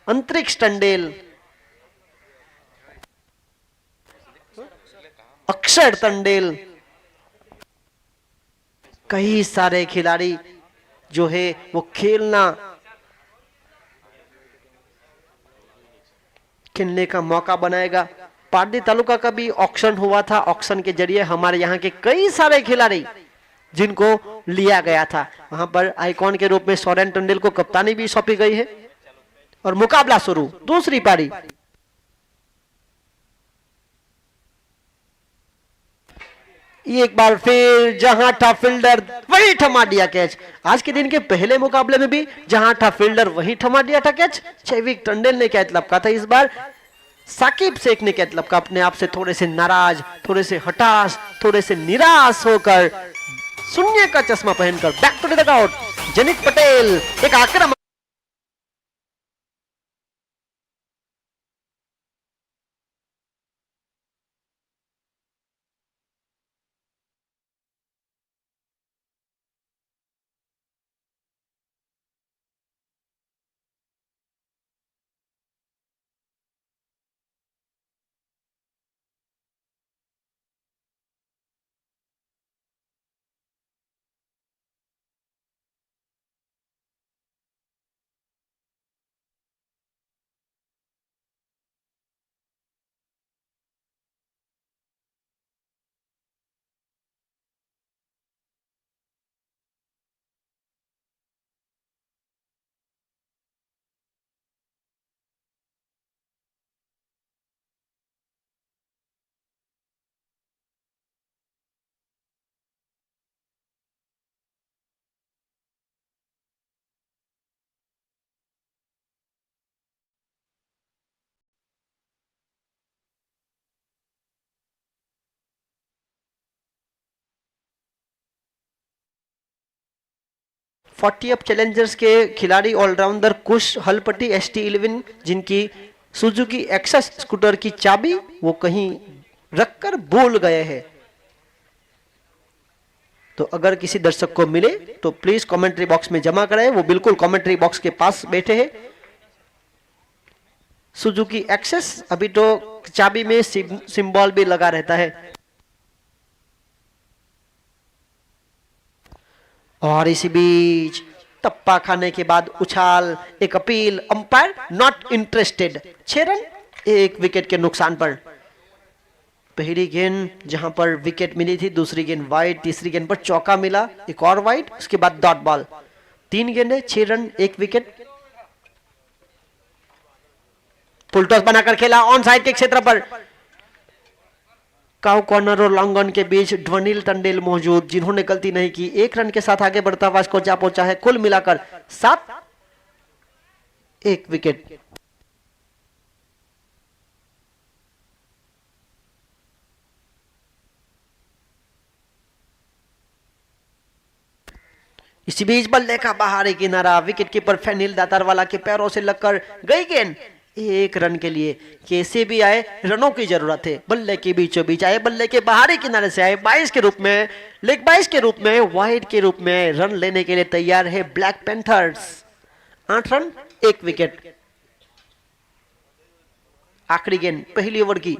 अंतरिक्ष टंडेल, अक्षर टंडेल। कई सारे खिलाड़ी जो है वो खेलने का मौका बनाएगा। पारडी तालुका का भी ऑक्शन हुआ था, ऑक्शन के जरिए हमारे यहाँ के कई सारे खिलाड़ी जिनको लिया गया था। वहां पर आइकॉन के रूप में सोरेन टंडेल को कप्तानी भी सौंपी गई है। और मुकाबला शुरू, दूसरी पारी। एक बार फिर जहां था फील्डर वही थमा दिया कैच। आज के दिन के पहले मुकाबले में भी जहां था फील्डर वही थमा दिया था कैच। चैविक टंडेल ने कैच लपका था। इस बार साकिब शेख ने कैच लपका। अपने आप से थोड़े से नाराज, थोड़े से हताश, थोड़े से निराश होकर शून्य का चश्मा पहनकर बैक टू द डगआउट जनित पटेल एक आक्रमण। फोर्टी अप चैलेंजर्स के खिलाड़ी ऑलराउंडर कुश हलपटी ST11 जिनकी सुजुकी एक्सेस स्कूटर की चाबी वो कहीं रखकर भूल गए हैं। तो अगर किसी दर्शक को मिले तो प्लीज कमेंट्री बॉक्स में जमा कराएं। वो बिल्कुल कमेंट्री बॉक्स के पास बैठे हैं। सुजुकी एक्सेस अभी तो चाबी में सिंबल भी लगा रहता है। और इसी बीच टप्पा खाने के बाद उछाल, एक appeal, umpire not interested. 6 run 1 wicket के नुकसान पर। पहली गेंद जहां पर विकेट मिली थी, दूसरी गेंद वाइड, तीसरी गेंद पर चौका मिला, एक और वाइड, उसके बाद डॉट बॉल। 3 गेंदें 6 रन 1 विकेट। फुल टॉस बनाकर खेला ऑन साइड के क्षेत्र पर। काउ कॉर्नर और लॉन्ग ऑन के बीच ध्वनिल टंडेल मौजूद, जिन्होंने गलती नहीं की। 1 रन के साथ आगे बढ़ता हुआ स्कोर जा पहुंचा है कुल मिलाकर 7 1 विकेट। इसी बीच बल्ले का बाहरी किनारा, विकेट कीपर फैनिल दातारवाला के पैरों से लगकर गई गेंद 1 रन के लिए। कैसे भी आए रनों की जरूरत है। बल्ले के बीचों बीच आए, बल्ले के बाहरी किनारे से आए, 22 के रूप में, लेग 22 के रूप में, वाइड के रूप में रन लेने के लिए तैयार है ब्लैक पैंथर्स। 8 run 1 wicket. आखिरी गेंद पहली ओवर की।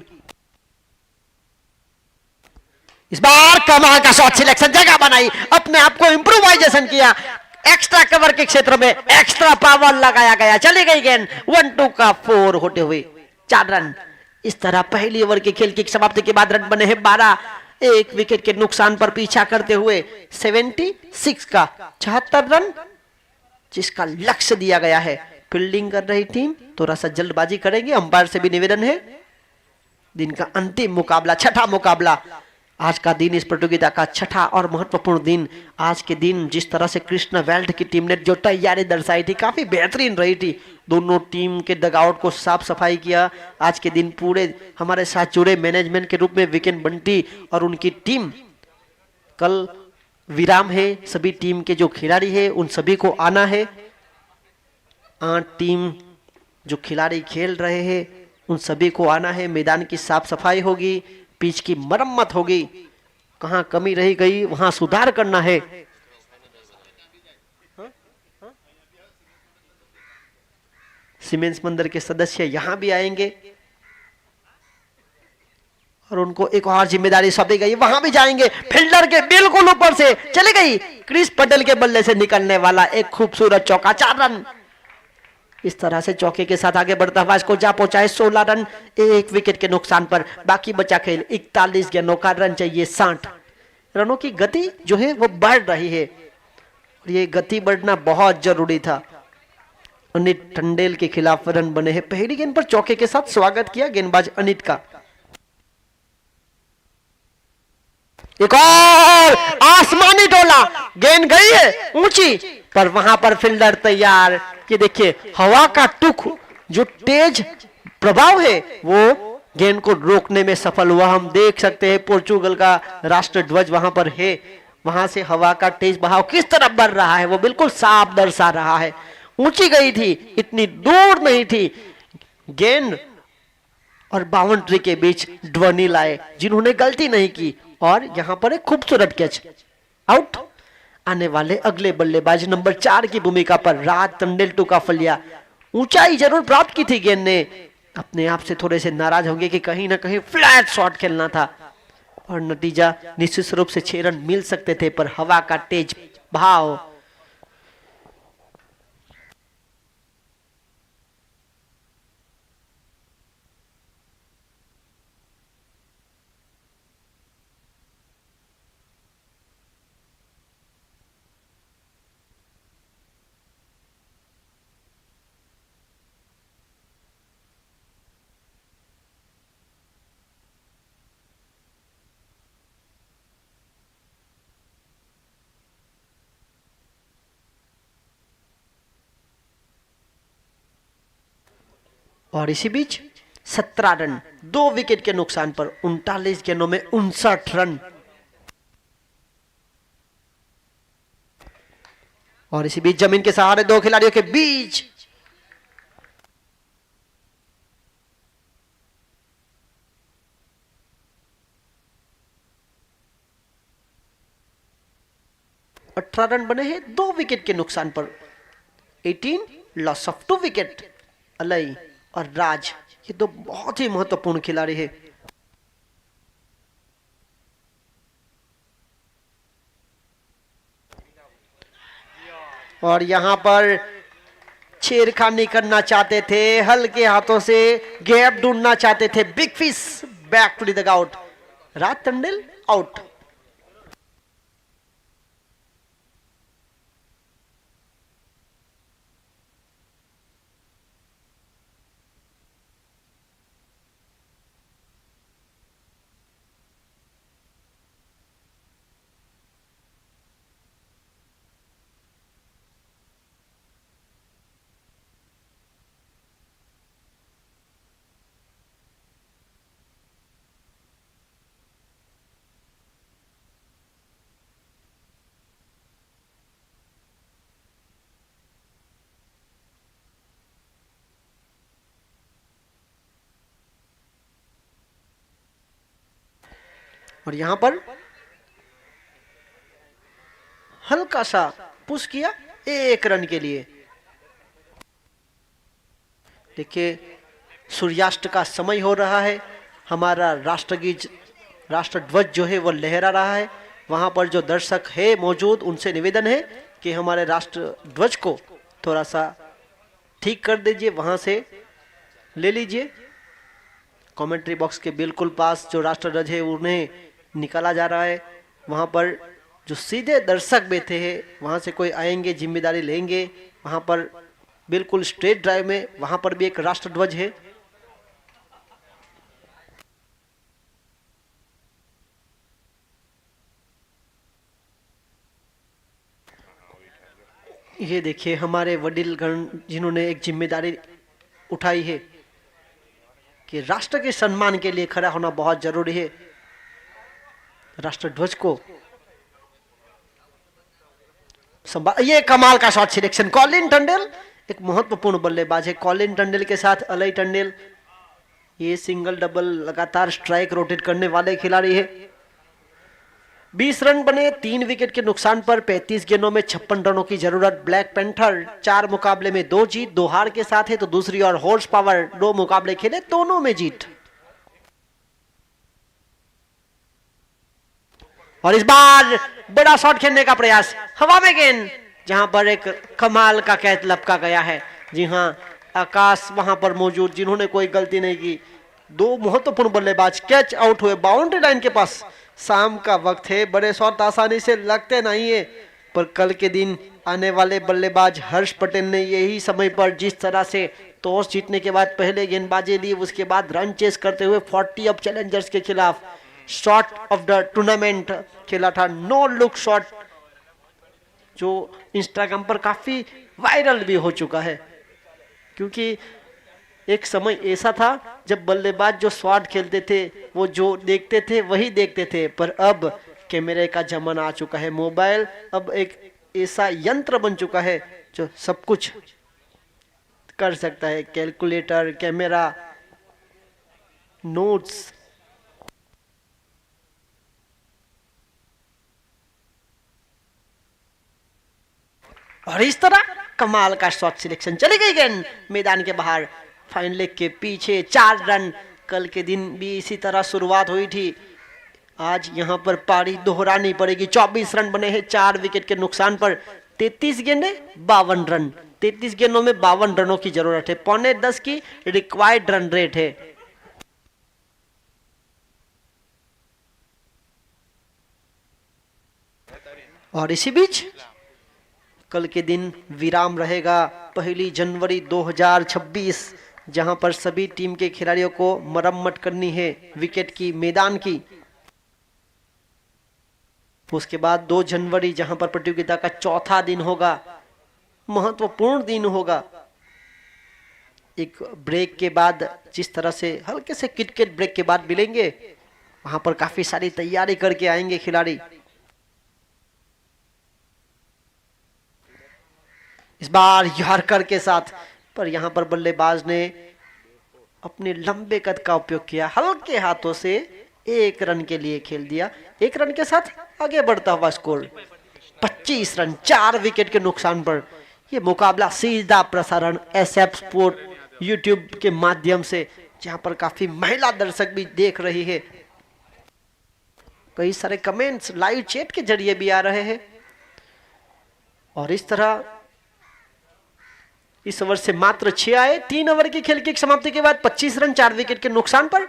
इस बार कमाल का शॉट सिलेक्शन, जगह बनाई, अपने आप को इंप्रूवाइजेशन किया। एक्स्ट्रा कवर के क्षेत्र में एक्स्ट्रा पावर लगाया गया। चली गई गेंद 1-2 का 4 होते हुए 4 रन। इस तरह पहली ओवर के खेल की समाप्ति के बाद रन बने हैं 12। 1 विकेट के नुकसान पर पीछा करते हुए 76 का 76 रन जिसका लक्ष्य दिया गया है। फील्डिंग कर रही टीम थोड़ा सा जल्दबाजी करेंगे। अंपायर से भी निवेदन है। दिन का अंतिम मुकाबला, छठा मुकाबला, आज का दिन इस प्रतियोगिता का छठा और महत्वपूर्ण दिन। आज के दिन जिस तरह से कृष्णा वेल्ट की टीम ने जो तैयारी दर्शाई थी काफी बेहतरीन रही थी। दोनों टीम के डगआउट को साफ सफाई किया। आज के दिन पूरे हमारे साथ जुड़े मैनेजमेंट के रूप में विकेट बंटी और उनकी टीम, कल विराम है। सभी टीम के जो खिलाड़ी है उन सभी को आना है। 8 टीम जो खिलाड़ी खेल रहे हैं उन सभी को आना है। मैदान की साफ सफाई होगी, पिच की मरम्मत होगी, कहां कमी रही गई वहां सुधार करना है। सीमेंस मंदिर के सदस्य यहां भी आएंगे और उनको एक और जिम्मेदारी सौंपी गई, वहां भी जाएंगे। फील्डर के बिल्कुल ऊपर से चली गई, क्रिस पटेल के बल्ले से निकलने वाला एक खूबसूरत चौका, 4 रन। इस तरह से चौके के साथ आगे बढ़ता हुआ इसको जा पहुंचा है 16 रन 1 विकेट के नुकसान पर। बाकी बचा खेल 41 गेंदों का, रन चाहिए 60। रनों की गति जो है वो बढ़ रही है और ये गति बढ़ना बहुत जरूरी था। अनित टंडेल के खिलाफ रन बने हैं। पहली गेंद पर चौके के साथ स्वागत किया गेंदबाज अनित का। एक और आसमानी डोला, गेंद गई है ऊंची, पर वहां पर फील्डर तैयार। ये देखिए हवा का टुक जो तेज प्रभाव है वो गेंद को रोकने में सफल हुआ। हम देख सकते हैं पोर्चुगल का राष्ट्र ध्वज वहां पर है, वहां से हवा का तेज बहाव किस तरफ बढ़ रहा है वो बिल्कुल साफ दर्शा रहा है। ऊंची गई थी, इतनी दूर नहीं थी। गेंद और बाउंड्री के बीच ध्वनि लाए जिन्होंने गलती नहीं की और यहां पर एक खूबसूरत कैच। आउट। आने वाले अगले बल्लेबाज नंबर 4 की भूमिका पर राज टंडेल टूका फलिया। ऊंचाई जरूर प्राप्त की थी गेंद ने, अपने आप से थोड़े से नाराज होंगे कि कहीं ना कहीं फ्लैट शॉट खेलना था और नतीजा निश्चित रूप से 6 रन मिल सकते थे, पर हवा का तेज बहाव। और इसी बीच 17 रन 2 विकेट के नुकसान पर 39 गेंदों में 59 रन। और इसी बीच जमीन के सहारे 2 खिलाड़ियों के बीच रन बने हैं 2 विकेट के नुकसान पर। 18 लॉस ऑफ 2 विकेट। अलई और राज ये दो बहुत ही महत्वपूर्ण खिलाड़ी है। और यहां पर छेड़खानी करना चाहते थे, हल्के हाथों से गैप ढूंढना चाहते थे। Big fish back to the out. Raj Tandel out. और यहां पर हल्का सा पुश किया 1 रन के लिए। देखिए सूर्यास्त का समय हो रहा है, हमारा राष्ट्रगीत राष्ट्र ध्वज जो है वो लहरा रहा है। वहां पर जो दर्शक है मौजूद उनसे निवेदन है कि हमारे राष्ट्र ध्वज को थोड़ा सा ठीक कर दीजिए, वहां से ले लीजिए। कमेंट्री बॉक्स के बिल्कुल पास जो राष्ट्र ध्वज है उन्हें निकाला जा रहा है। वहां पर जो सीधे दर्शक बैठे हैं वहां से कोई आएंगे जिम्मेदारी लेंगे। वहां पर बिल्कुल स्ट्रेट ड्राइव में वहां पर भी एक राष्ट्र ध्वज है। ये देखिए हमारे वडीलगण जिन्होंने एक जिम्मेदारी उठाई है कि राष्ट्र के सम्मान के लिए खड़ा होना बहुत जरूरी है। राष्ट्र ध्वज को ये कमाल का शॉट सिलेक्शन। कॉलिन टंडेल एक महत्वपूर्ण बल्लेबाज है। कॉलिन टंडेल के साथ अलई टंडेल ये सिंगल डबल लगातार स्ट्राइक रोटेट करने वाले खिलाड़ी है। 20 रन बने 3 विकेट के नुकसान पर। 35 गेंदों में 56 रनों की जरूरत। ब्लैक पैंथर 4 मुकाबले में 2 जीत 2 हार के साथ है, तो दूसरी ओर हॉर्स पावर 2 मुकाबले खेले, दोनों में जीत। और इस बार बड़ा शॉट खेलने का प्रयास, हवा में गेंद, जहां पर एक कमाल का कैच लपका गया है। जी हां, आकाश वहां पर मौजूद जिन्होंने कोई गलती नहीं की। 2 महत्वपूर्ण बल्लेबाज कैच आउट हुए बाउंड्री लाइन के पास। शाम का वक्त है, बड़े शॉट आसानी से लगते नहीं है, पर कल के दिन आने वाले बल्लेबाज हर्ष पटेल ने यही समय पर जिस तरह से टॉस जीतने के बाद पहले गेंदबाजी ली, उसके बाद रन चेस करते हुए 40 अप चैलेंजर्स के खिलाफ शॉट ऑफ द टूर्नामेंट खेला था, नो लुक शॉट, जो इंस्टाग्राम पर काफी वायरल भी हो चुका है। क्योंकि एक समय ऐसा था जब बल्लेबाज जो शॉट खेलते थे वो जो देखते थे वही देखते थे, पर अब कैमरे का जमाना आ चुका है। मोबाइल अब एक ऐसा यंत्र बन चुका है जो सब कुछ कर सकता है, कैलकुलेटर, कैमरा, नोट्स। और इस तरह कमाल का शॉट सिलेक्शन, चली गई गेंद मैदान के बाहर, फाइन लेग के पीछे 4 रन। कल के दिन भी इसी तरह शुरुआत हुई थी, आज यहां पर पारी दोहरानी पड़ेगी। 24 रन बने हैं 4 विकेट के नुकसान पर, 33 गेंदे 52 रन, 33 गेंदों में 52 रनों की जरूरत है, 9.5 की रिक्वायर्ड रन रेट है। और इसी बीच कल के दिन विराम रहेगा 1 जनवरी 2026, जहां पर सभी टीम के खिलाड़ियों को मरम्मत करनी है विकेट की, मैदान की। उसके बाद 2 जनवरी जहां पर प्रतियोगिता का चौथा दिन होगा, महत्वपूर्ण दिन होगा। एक ब्रेक के बाद, जिस तरह से हल्के से क्रिकेट ब्रेक के बाद मिलेंगे, वहां पर काफी सारी तैयारी करके आएंगे खिलाड़ी। इस बार यॉर्कर के साथ, पर यहां पर बल्लेबाज ने अपने लंबे कद का उपयोग किया, हल्के हाथों से 1 रन के लिए खेल दिया। 1 रन के साथ आगे बढ़ता हुआ स्कोर 25 रन 4 विकेट के नुकसान पर। यह मुकाबला सीधा प्रसारण SF स्पोर्ट यूट्यूब के माध्यम से, जहां पर काफी महिला दर्शक भी देख रही है। कई सारे कमेंट्स लाइव चैट के जरिए भी आ रहे हैं। और इस तरह इस ओवर से मात्र 6 आए। 3 ओवर की खेल की समाप्ति के बाद 25 रन 4 विकेट के नुकसान पर।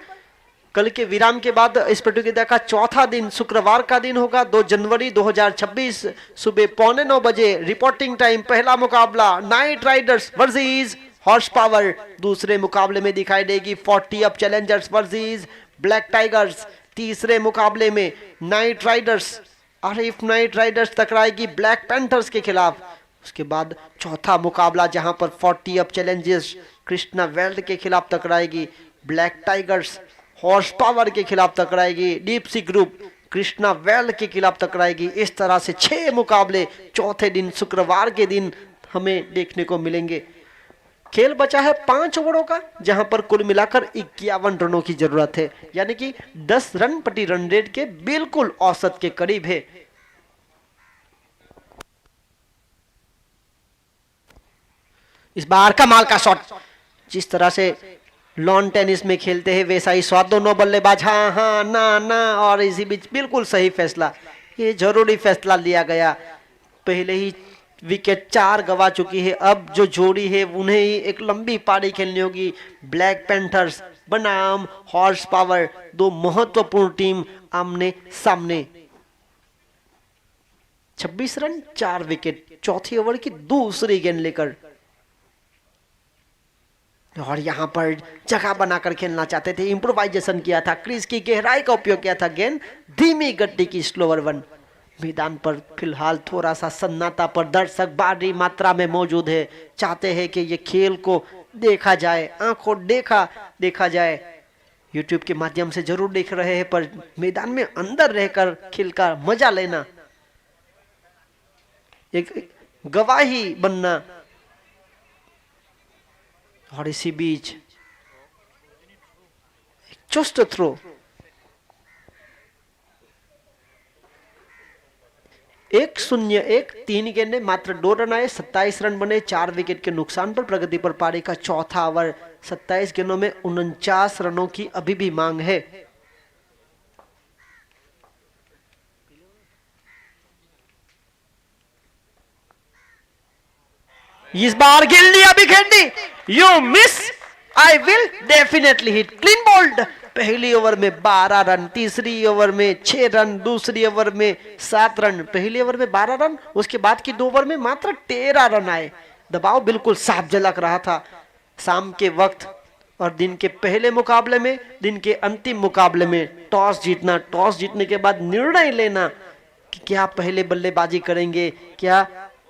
कल के विराम के बाद इस प्रतियोगिता का चौथा दिन शुक्रवार का दिन होगा, 2 जनवरी 2026 सुबह 8:45 बजे रिपोर्टिंग टाइम। पहला मुकाबला knight riders versus horse power, दूसरे मुकाबले में दिखाई देगी 40 up challengers versus black tigers. तीसरे मुकाबले में knight riders, Arif knight riders टकराएगी ब्लैक पैंथर्स के खिलाफ। उसके बाद चौथा मुकाबला जहां पर 40 अप चैलेंजर्स कृष्णा वेल्ड के खिलाफ टकराएगी, ब्लैक टाइगर्स हॉर्स पावर के खिलाफ टकराएगी, deep sea group Krishna weld के खिलाफ टकराएगी। इस तरह से 6 मुकाबले चौथे दिन शुक्रवार के दिन हमें देखने को मिलेंगे। खेल बचा है 5 ओवरों का, जहां पर कुल मिलाकर 51 रनों की जरूरत है, यानी कि 10 रन प्रति रन रेट के बिल्कुल औसत के करीब है। इस बार कमाल का शॉट, जिस तरह से लॉन टेनिस में खेलते हैं वैसा ही शॉट, दोनों बल्लेबाज हाँ हाँ ना ना, और इसी बीच बिल्कुल सही फैसला, ये जरूरी फैसला लिया गया। पहले ही विकेट 4 गवा चुकी है, अब जो जोड़ी है उन्हें ही एक लंबी पारी खेलनी होगी। ब्लैक पैंथर्स बनाम हॉर्स पावर, 2 महत्वपूर्ण टीम आमने सामने। 26 रन 4 विकेट, चौथी ओवर की दूसरी गेंद लेकर, और यहां पर जगह बनाकर खेलना चाहते थे, इंप्रोवाइजेशन किया था, क्रीज की गहराई का उपयोग किया था, गेंद धीमी गति की स्लोवर वन। मैदान पर फिलहाल थोड़ा सा सन्नाटा, पर दर्शक भारी मात्रा में मौजूद है, चाहते हैं कि ये खेल को देखा जाए, आंखों देखा जाए। यूट्यूब के माध्यम से जरूर देख रहे हैं, पर मैदान में अंदर रहकर खेल का मजा लेना, एक गवाही बनना। और इसी बीच चुस्त थ्रो, 1-0-1, 3 गेंदें मात्र 2 रन आए, 27 रन बने 4 विकेट के नुकसान पर। प्रगति पर पारी का चौथा ओवर, 27 गेंदों में 49 रनों की अभी भी मांग है। इस बार गिल्ली अभी खेलनी, you miss, I will definitely hit, clean bowled, पहली ओवर में 12 रन, तीसरी ओवर में 6 रन, दूसरी ओवर में 7 रन, पहली ओवर में 12 रन, उसके बाद की 2 ओवर में मात्र 13 रन आए। दबाव बिल्कुल साफ झलक रहा था। शाम के वक्त और दिन के पहले मुकाबले में, दिन के अंतिम मुकाबले में टॉस जीतना, टॉस जीतने के बाद निर्णय लेना कि क्या पहले बल्लेबाजी करेंगे, क्या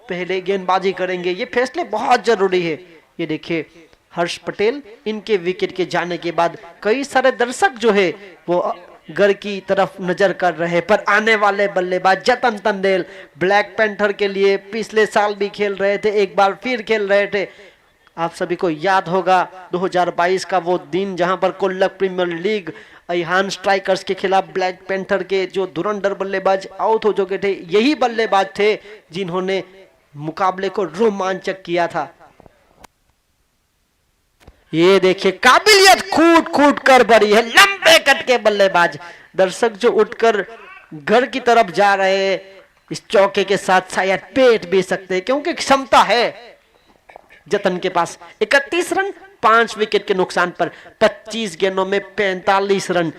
पहले गेंदबाजी करेंगे, ये फैसले बहुत जरूरी है। ये देखिए हर्ष पटेल, इनके विकेट के जाने के बाद कई सारे दर्शक जो है वो घर की तरफ नजर कर रहे हैं, पर आने वाले बल्लेबाज जतन तंडेल ब्लैक पैंथर के लिए पिछले साल भी खेल रहे थे, एक बार फिर खेल रहे थे। आप सभी को याद होगा 2022 का वो दिन जहां पर Kollak premiere league Ahaan strikers के खिलाफ ब्लैक पैंथर के जो धुरंधर बल्लेबाज आउट हो चुके थे, यही बल्लेबाज थे जिन्होंने मुकाबले को रोमांचक किया था। ये देखिए काबिलियत कूट कूट कर भरी है, लंबे कट के बल्लेबाज। दर्शक जो उठकर घर की तरफ जा रहे हैं, इस चौके के साथ शायद पेट भी सकते हैं, क्योंकि क्षमता है जतन के पास। 31 रन 5 विकेट के नुकसान पर 25 गेंदों में 45 रन।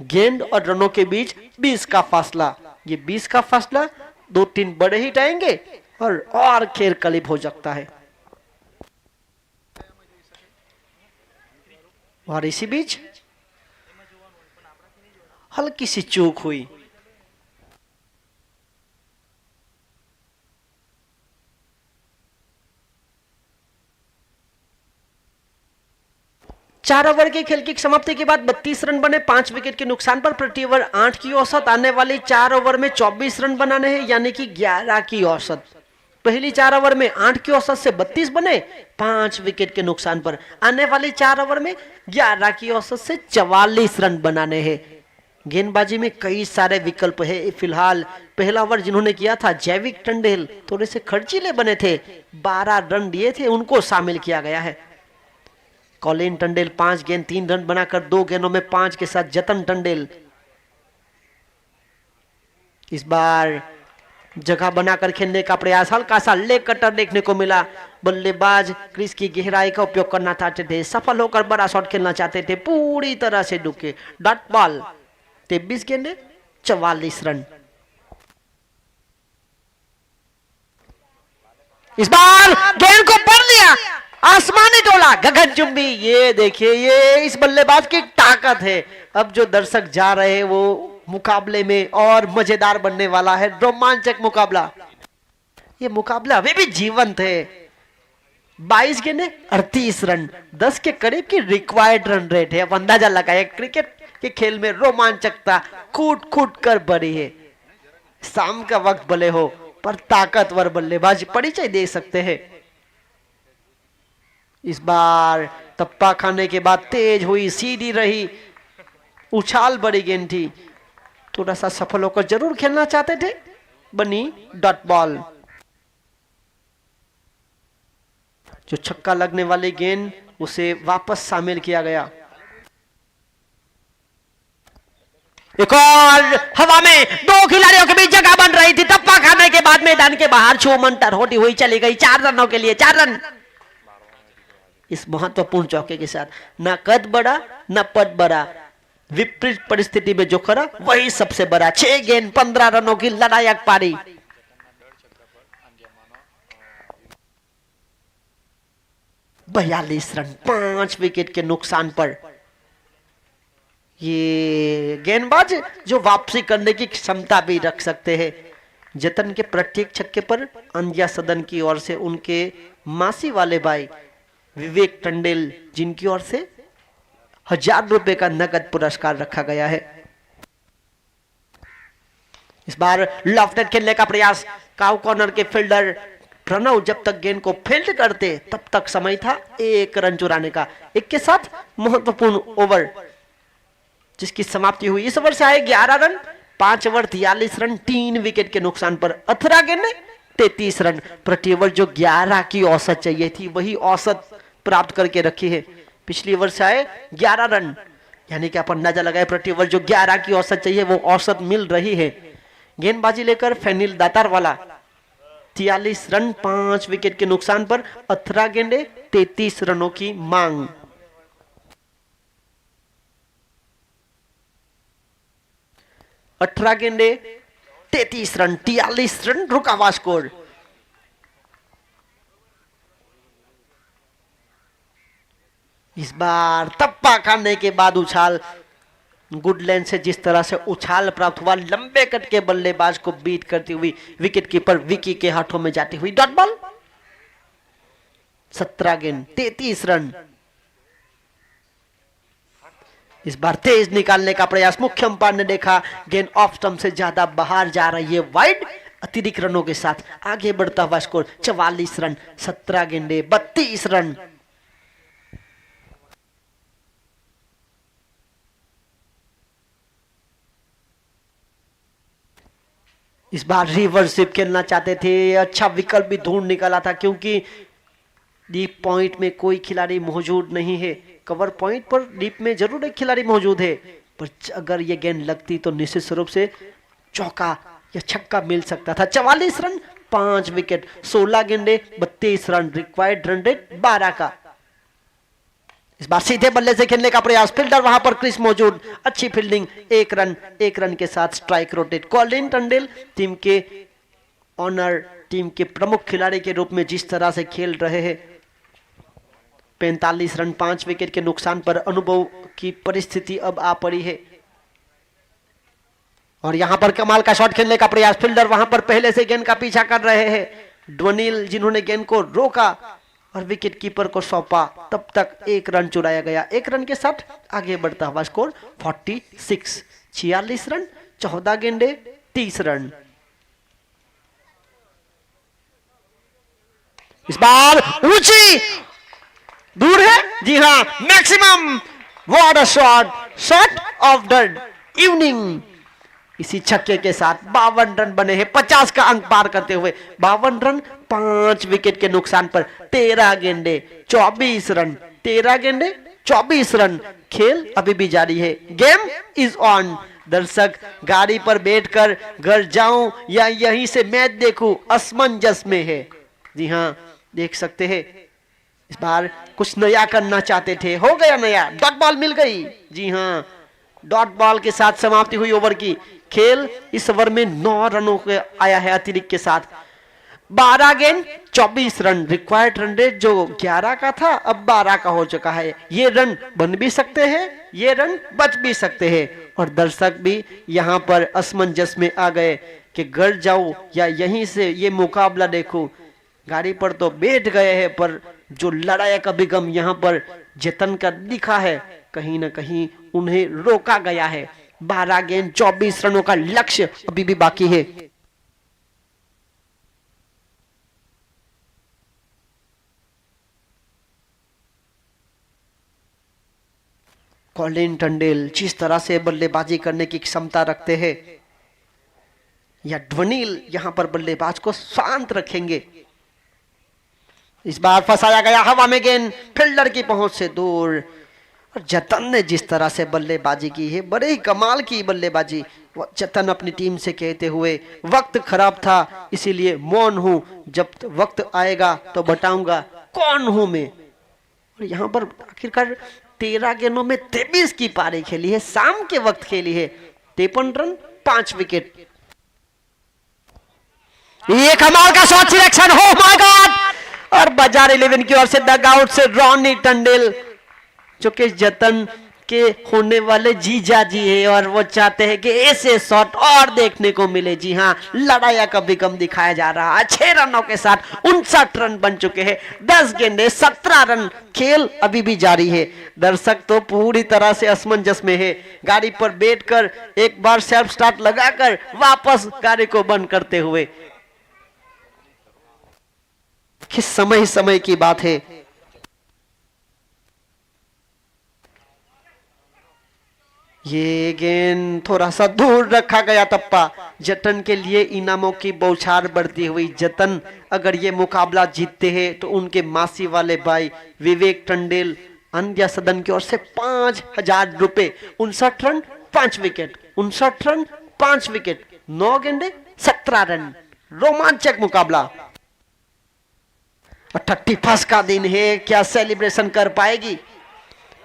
गेंद और रनों के बीच 20 का फासला। ये 20 का फासला 2-3 बड़े ही जाएंगे और खेल कलीब हो सकता है। और इसी बीच हल्की सी चूक हुई। चार ओवर के खेल की समाप्ति के बाद 32 रन बने 5 विकेट के नुकसान पर। प्रति ओवर 8 की औसत। आने वाली 4 ओवर में 24 रन बनाने हैं, यानी कि 11 की औसत। पहली 4 ओवर में 8 की औसत से 32 बने 5 विकेट के नुकसान पर। आने वाली 4 ओवर में 11 की औसत से 44 रन बनाने हैं। गेंदबाजी में कई सारे विकल्प है। फिलहाल पहला ओवर जिन्होंने किया था जैविक टंडेल, थोड़े से खर्चीले बने थे, 12 रन दिए थे, उनको शामिल किया गया है। कॉलिन टंडेल 5 गेंद 3 रन बनाकर 2 गेंदों में 5 के साथ जतन टंडेल इस बार जगह बनाकर खेलने का प्रयास। हल्का सा लेग कटर देखने को मिला। बल्लेबाज क्रीज की गहराई का उपयोग करना चाहते थे, सफल होकर बड़ा शॉट खेलना चाहते थे, पूरी तरह से डुके। डॉट बॉल 23 गेंदे 44 रन। इस बार गेंद को पढ़ लिया, आसमानी टोला गगनचुंबी। ये देखिए ये इस बल्लेबाज की ताकत है। अब जो दर्शक जा रहे हैं वो मुकाबले में और मजेदार बनने वाला है, रोमांचक मुकाबला। ये मुकाबला अभी भी जीवंत है। 22 गेंदे 38 रन, 10 के करीब की रिक्वायर्ड रन रेट है। अब अंदाजा लगाए क्रिकेट के खेल में रोमांचकता कूट कूट कर बढ़ी है। शाम का वक्त भले हो पर ताकतवर बल्लेबाज परिचय दे सकते हैं। इस बार टप्पा खाने के बाद तेज हुई, सीधी रही, उछाल बड़ी गेंद थी, थोड़ा सा सफल होकर जरूर खेलना चाहते थे, बनी डॉट बॉल। जो छक्का लगने वाली गेंद उसे वापस शामिल किया गया। एक और हवा में 2 खिलाड़ियों के बीच जगह बन रही थी। टप्पा खाने के बाद मैदान के बाहर छूमंतर होती हुई चली गई। 4 रनों के लिए 4 रन। इस महत्वपूर्ण चौके के साथ न कद बड़ा न पद बड़ा, विपरीत परिस्थिति में जो खड़ा वही सबसे बड़ा। 6 गेंद 15 रनों की लड़ायक पारी। बयालीस रन 5 विकेट के नुकसान पर। ये गेंदबाज जो वापसी करने की क्षमता भी रख सकते हैं। जतन के प्रत्येक छक्के पर अंजिया सदन की ओर से उनके मासी वाले भाई विवेक टंडेल, जिनकी ओर से 1000 रुपए का नगद पुरस्कार रखा गया है। इस बार लॉफ्टेड खेलने का प्रयास। काउ कॉर्नर के फील्डर प्रणव जब तक गेंद को फील्ड करते तब तक समय था 1 रन चुराने का। एक के साथ महत्वपूर्ण ओवर जिसकी समाप्ति हुई। इस ओवर से आए 11 रन, 5 ओवर 43 रन, 3 विकेट के नुकसान पर। 18 गेंदें 33 रन। प्रति ओवर जो 11 की औसत चाहिए थी वही औसत प्राप्त करके रखी है। पिछली ओवर से आए 11 रन, यानी कि आप अंदाजा लगाए प्रति ओवर जो 11 की औसत चाहिए वो औसत मिल रही है। गेंदबाजी लेकर फैनिल दातार वाला 43 रन 5 विकेट के नुकसान पर। 18 गेंदे 33 रनों की मांग। 18 गेंदे 33 रन, 43 रन रुका हुआ स्कोर। इस बार तप्पा खाने के बाद उछाल, गुडलैंड से जिस तरह से उछाल प्राप्त हुआ, लंबे कट के बल्लेबाज को बीट करती हुई विकेट कीपर विकी के हाथों में जाती हुई डॉट बॉल। 17 गेंद 33 रन। इस बार तेज निकालने का प्रयास, मुख्य अंपायर ने देखा गेंद ऑफ स्टंप से ज्यादा बाहर जा रही है, वाइड। अतिरिक्त रनों के साथ आगे बढ़ता हुआ स्कोर 44 रन, 17 गेंदे 32 रन। इस बार रिवर्सिप खेलना चाहते थे, अच्छा विकल्प भी ढूंढ निकाला था, क्योंकि डीप पॉइंट में कोई खिलाड़ी मौजूद नहीं है। कवर पॉइंट पर डीप में जरूर एक खिलाड़ी मौजूद है, पर अगर ये गेंद लगती तो निश्चित रूप से चौका या छक्का मिल सकता था। 44 रन 5 विकेट, 16 गेंदे 32 रन, रिक्वायर्ड रन रेट 12 का। इस बार सीधे बल्ले से खेलने का प्रयास, फील्डर वहां पर क्रिस मौजूद, अच्छी फील्डिंग, 1 रन के साथ strike rotate. Colin Tandel team के ऑनर, टीम के प्रमुख खिलाड़ी के रूप में जिस तरह से खेल रहे हैं, 45 रन 5 विकेट के नुकसान पर अनुभव की परिस्थिति अब आ पड़ी है। और यहां पर कमाल का शॉट खेलने का प्रयास, फील्डर वहां पर पहले से गेंद का पीछा कर रहे हैं, ड्वनिल जिन्होंने गेंद को रोका और विकेट कीपर को सौंपा, तब तक 1 रन चुराया गया। 1 रन के साथ आगे बढ़ता हुआ स्कोर 46, 46 रन, 14 गेंदे 30 रन। इस बार ऊंची, दूर है, जी हां, maximum, what a shot, shot of the evening. इसी छक्के के साथ 52 रन बने हैं, 50 का अंक पार करते हुए। 52 रन 5 विकेट के नुकसान पर 13 गेंदे 24 रन, 13 गेंदे 24 रन। खेल अभी भी जारी है, गेम इज ऑन। दर्शक गाड़ी पर बैठकर घर जाऊं या यहीं से मैच देखूं, असमंजस में है। जी हां, देख सकते हैं, इस बार कुछ नया करना चाहते थे, हो गया नया, डॉट बॉल मिल गई। जी हां, डॉट बॉल के साथ समाप्ति हुई ओवर की। खेल इस ओवर में 9 रनों के आया है अतिरिक्त के साथ। 12 गेंद 24 रन, रिक्वायर्ड रन रेट जो 11 का था अब 12 का हो चुका है। ये रन बन भी सकते हैं, ये रन बच भी सकते हैं। और दर्शक भी यहां पर असमंजस में आ गए कि घर जाऊं या यहीं से ये मुकाबला देखूं। गाड़ी पर तो बैठ गए हैं, पर जो लड़ाई का बिगम यहां पर जतन का दिखा है, कहीं ना कहीं उन्हें रोका गया है। 12 गेंद 24 रनों का लक्ष्य अभी भी बाकी है। कॉलिन टंडेल जिस तरह से बल्लेबाजी करने की क्षमता रखते हैं, या ड्वनिल यहां पर बल्लेबाज को शांत रखेंगे। इस बार फंसाया गया हवा में गेंद, फील्डर की पहुंच से दूर। और जतन ने जिस तरह से बल्लेबाजी की है, बड़े ही कमाल की बल्लेबाजी। जतन अपनी टीम से कहते हुए, वक्त खराब था इसीलिए मौन हूं, जब वक्त आएगा तो बताऊंगा कौन हूं मैं। और यहां पर आखिरकार 13 गेंदों में 23 की पारी खेली है, शाम के वक्त खेली है। 53 रन 5 विकेट। ये कमाल का शॉट सिलेक्शन, हो माय गॉड। और बाजार 11 की ओर से डगआउट से रॉनी टंडेल, जो कि जतन के होने वाले जीजा जी है, और वो चाहते हैं कि ऐसे शॉट और देखने को मिले। जी हां, लड़ाई का बिगम दिखाया जा रहा है। 6 रनों के साथ 59 रन बन चुके हैं, 10 गेंदे 17 रन। खेल अभी भी जारी है। दर्शक तो पूरी तरह से असमंजस में है, गाड़ी पर बैठकर एक बार सेल्फ स्टार्ट लगाकर वापस गाड़ी को बंद करते हुए। किस समय की बात है। ये गेंद थोड़ा सा दूर रखा गया तप्पा। जतन के लिए इनामों की बौछार बढ़ती हुई। जतन अगर ये मुकाबला जीतते हैं तो उनके मासी वाले भाई विवेक टंडेल अंध्या सदन की ओर से 5,000 रुपए। 59 रन 5 विकेट, 59 रन 5 विकेट, 9 गेंदे 17 रन। रोमांचक मुकाबला। 31 का दिन है, क्या सेलिब्रेशन कर पाएगी।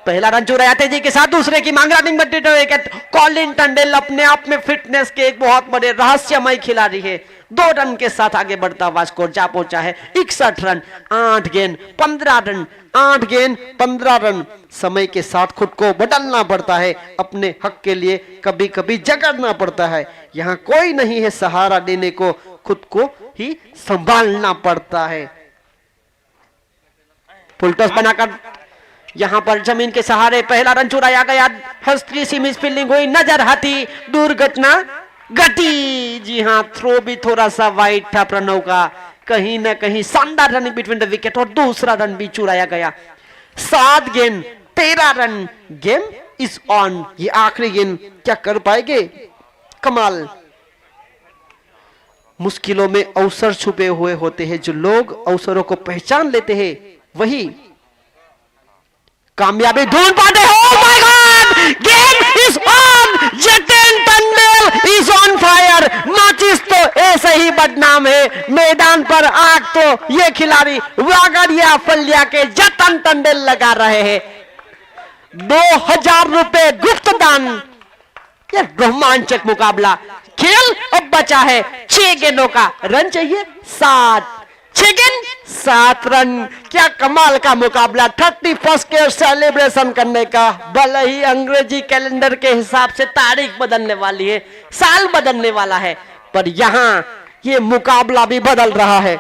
पहला रन चुराया तेजी के साथ, दूसरे की मांग रनिंग विकेट। कॉलिन टंडेल अपने आप में फिटनेस के एक बहुत बड़े रहस्यमय खिलाड़ी है। 2 रन के साथ आगे बढ़ता हुआ स्कोर जा पहुंचा है 61 रन, 8 गेंद 15 रन, 8 गेंद 15 रन। समय के साथ खुद को बदलना पड़ता है, अपने हक के लिए कभी कभी जगड़ना पड़ता है। यहाँ कोई नहीं है सहारा देने को, खुद को ही संभालना पड़ता है। फुल टॉस बनाकर यहां पर जमीन के सहारे पहला रन चुराया गया। हल्की सी मिस फील्डिंग हुई, नजर हटी, दुर्घटना घटी। जी हां, थ्रो भी थोड़ा सा वाइड था प्रणव का। कहीं ना कहीं शानदार रनिंग बिटवीन द विकेट और दूसरा रन भी चुराया गया। 7 गेंद 13 रन, गेम इज ऑन। ये आखिरी गेंद क्या कर पाएंगे? कमाल। मुश्किलों में अवसर छुपे हुए होते हैं। जो लोग अवसरों को पहचान लेते हैं वही कामयाबी ढूंढ पाते हैं। ओह my God, game is on. Jatin Tandel is on fire. माचिस तो ऐसे ही बदनाम है, मैदान पर आग तो ये खिलाड़ी वागड़िया फलिया के जतिन टंडेल लगा रहे हैं। 2000 रुपए गुप्त दान। ये रोमांचक मुकाबला। खेल अब बचा है 6 गेंदों का, रन चाहिए 7। 6 गेंद 7 रन। क्या कमाल का मुकाबला। 31 के सेलिब्रेशन करने का। भले ही अंग्रेजी कैलेंडर के हिसाब से तारीख बदलने वाली है, साल बदलने वाला है, पर यहां ये मुकाबला भी बदल रहा है।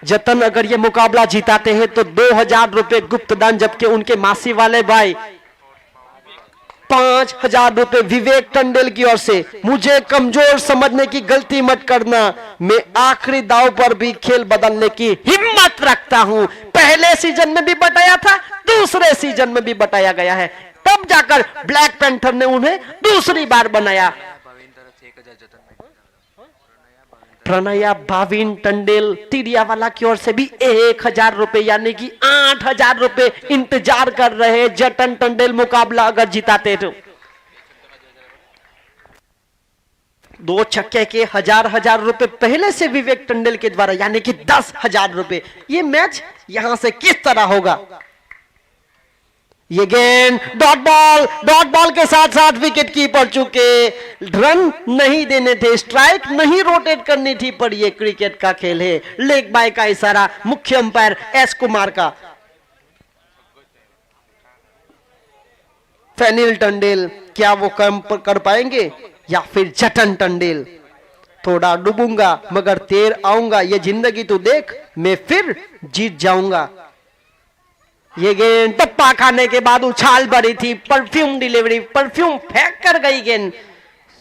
जतन अगर ये मुकाबला जीताते हैं तो 2000 रुपए गुप्त दान, जबकि उनके मासी वाले भाई 5000 रुपए विवेक टंडेल की ओर से। मुझे कमजोर समझने की गलती मत करना, मैं आखिरी दाव पर भी खेल बदलने की हिम्मत रखता हूं। पहले सीजन में भी बताया था, दूसरे सीजन में भी बताया गया है, तब जाकर ब्लैक पैंथर ने उन्हें दूसरी बार बनाया। प्रणया भाविन टंडेल तिरियावाला की ओर से भी 1000 रुपए यानी कि 8000 रुपए इंतजार कर रहे जतन टंडेल मुकाबला अगर जिताते तो। 2 छक्के के 1000 रुपए पहले से विवेक टंडेल के द्वारा यानी कि 10,000 रुपए। ये मैच यहां से किस तरह होगा? ये गेंद डॉट बॉल के साथ साथ विकेट कीपर चुके। रन नहीं देने थे, स्ट्राइक नहीं रोटेट करनी थी, पर ये क्रिकेट का खेल है। लेग बाय का इशारा मुख्य अंपायर एस कुमार का। फैनिल टंडेल क्या वो काम कर पाएंगे या फिर जतन टंडेल? थोड़ा डूबूंगा मगर तैर आऊंगा, ये जिंदगी तो देख, मैं फिर जीत जाऊंगा। ये गेंद टप्पा खाने के बाद उछाल भरी थी, परफ्यूम डिलीवरी, परफ्यूम फेंक कर गई गेंद।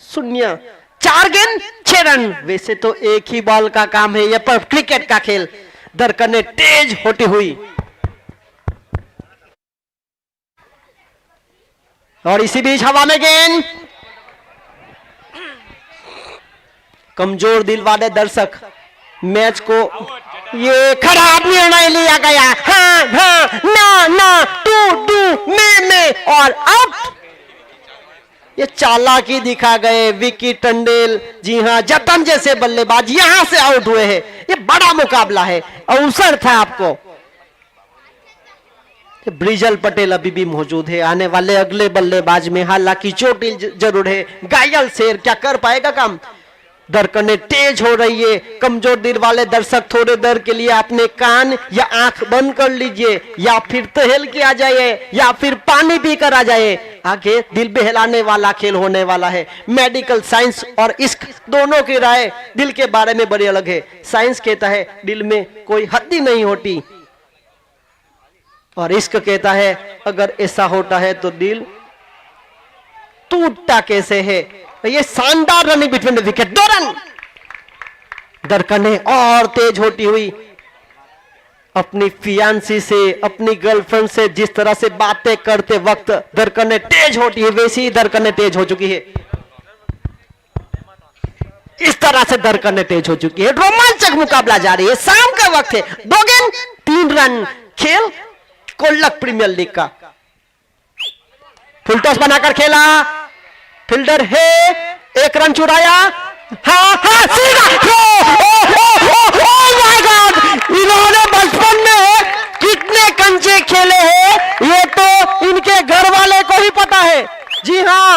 0। 4 गेंद 6 रन। वैसे तो एक ही बॉल का काम है, यह पर क्रिकेट का खेल। दरकने तेज होती हुई और इसी बीच हवा में गेंद। कमजोर दिल वाले दर्शक मैच को ये खराब निर्णय लिया गया। हाँ, ना, तू मैं और आउट। ये चालाकी दिखा गए विकी टंडेल। जी हाँ, जतन जैसे बल्लेबाज यहां से आउट हुए हैं। ये बड़ा मुकाबला है, अवसर था आपको। ब्रिजल पटेल अभी भी मौजूद है आने वाले अगले बल्लेबाज में, हालांकि चोटिल जरूर है। घायल शेर क्या कर पाएगा काम? धड़कनें तेज हो रही है। कमजोर दिल वाले दर्शक थोड़े देर के लिए अपने कान या आंख बंद कर लीजिए, या फिर टहल के आ जाइए, या फिर पानी पीकर आ जाइए। आगे दिल बहलाने वाला खेल होने वाला है। मेडिकल साइंस और इश्क दोनों की राय दिल के बारे में बड़ी अलग है। साइंस कहता है दिल में कोई हड्डी नहीं होती, और इश्क कहता है अगर ऐसा होता है तो दिल टूटता कैसे है। ये शानदार running between the wicket, 2 run. धड़कनें और तेज होती हुई अपनी फियांसी से, अपनी गर्लफ्रेंड से जिस तरह से बातें करते वक्त धड़कनें तेज होती है, वैसी ही धड़कनें तेज हो चुकी है। इस तरह से धड़कनें तेज हो चुकी है। रोमांचक मुकाबला जारी है। शाम का वक्त है। 2 गेंद 3 रन। खेल कोल्लक प्रीमियर लीग का। फुल टॉस बनाकर खेला, फील्डर है, 1 रन चुराया। हाँ सीधा। ओह माय गॉड, इन्होंने बचपन में कितने कंचे खेले हैं ये तो इनके घर वाले को ही पता है। जी हाँ,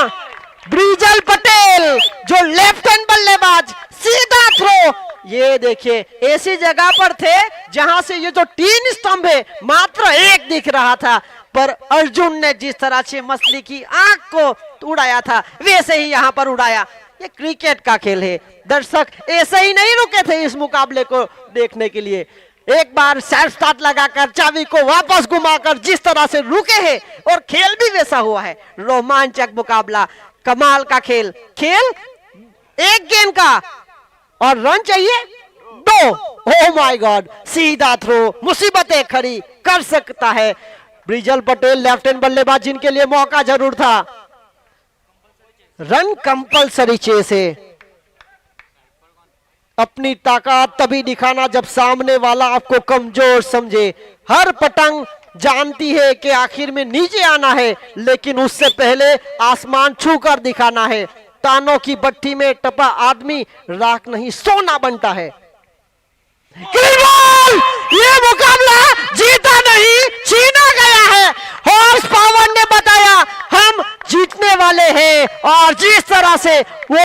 देखिए ऐसी जगह पर थे जहां से ये जो 3 स्तंभ है मात्र एक दिख रहा था, पर अर्जुन ने जिस तरह से मछली की आंख को उड़ाया था वैसे ही यहां पर उड़ाया। ये क्रिकेट का खेल है, दर्शक ऐसे ही नहीं रुके थे इस मुकाबले को देखने के लिए। एक बार सेल्फ स्टार्ट लगाकर चाबी को वापस घुमाकर जिस तरह से रुके हैं और खेल भी वैसा हुआ है। रोमांचक मुकाबला, कमाल का खेल, खेल एक गेंद का और रन चाहिए 2। ओह माय गॉड, सीधा थ्रो, मुसीबतें खड़ी कर सकता है ब्रिजल पटेल, लेफ्ट हैंड बल्लेबाज जिनके लिए मौका जरूर था। रन कंपलसरी चेस है। अपनी ताकत तभी दिखाना जब सामने वाला आपको कमजोर समझे। हर पतंग जानती है कि आखिर में नीचे आना है, लेकिन उससे पहले आसमान छूकर दिखाना है। तानों की भट्टी में टपा आदमी राख नहीं सोना बनता है। ये मुकाबला जीता नहीं छीना गया है। हॉर्स पावर ने बताया हम जीतने वाले हैं, और जिस तरह से वो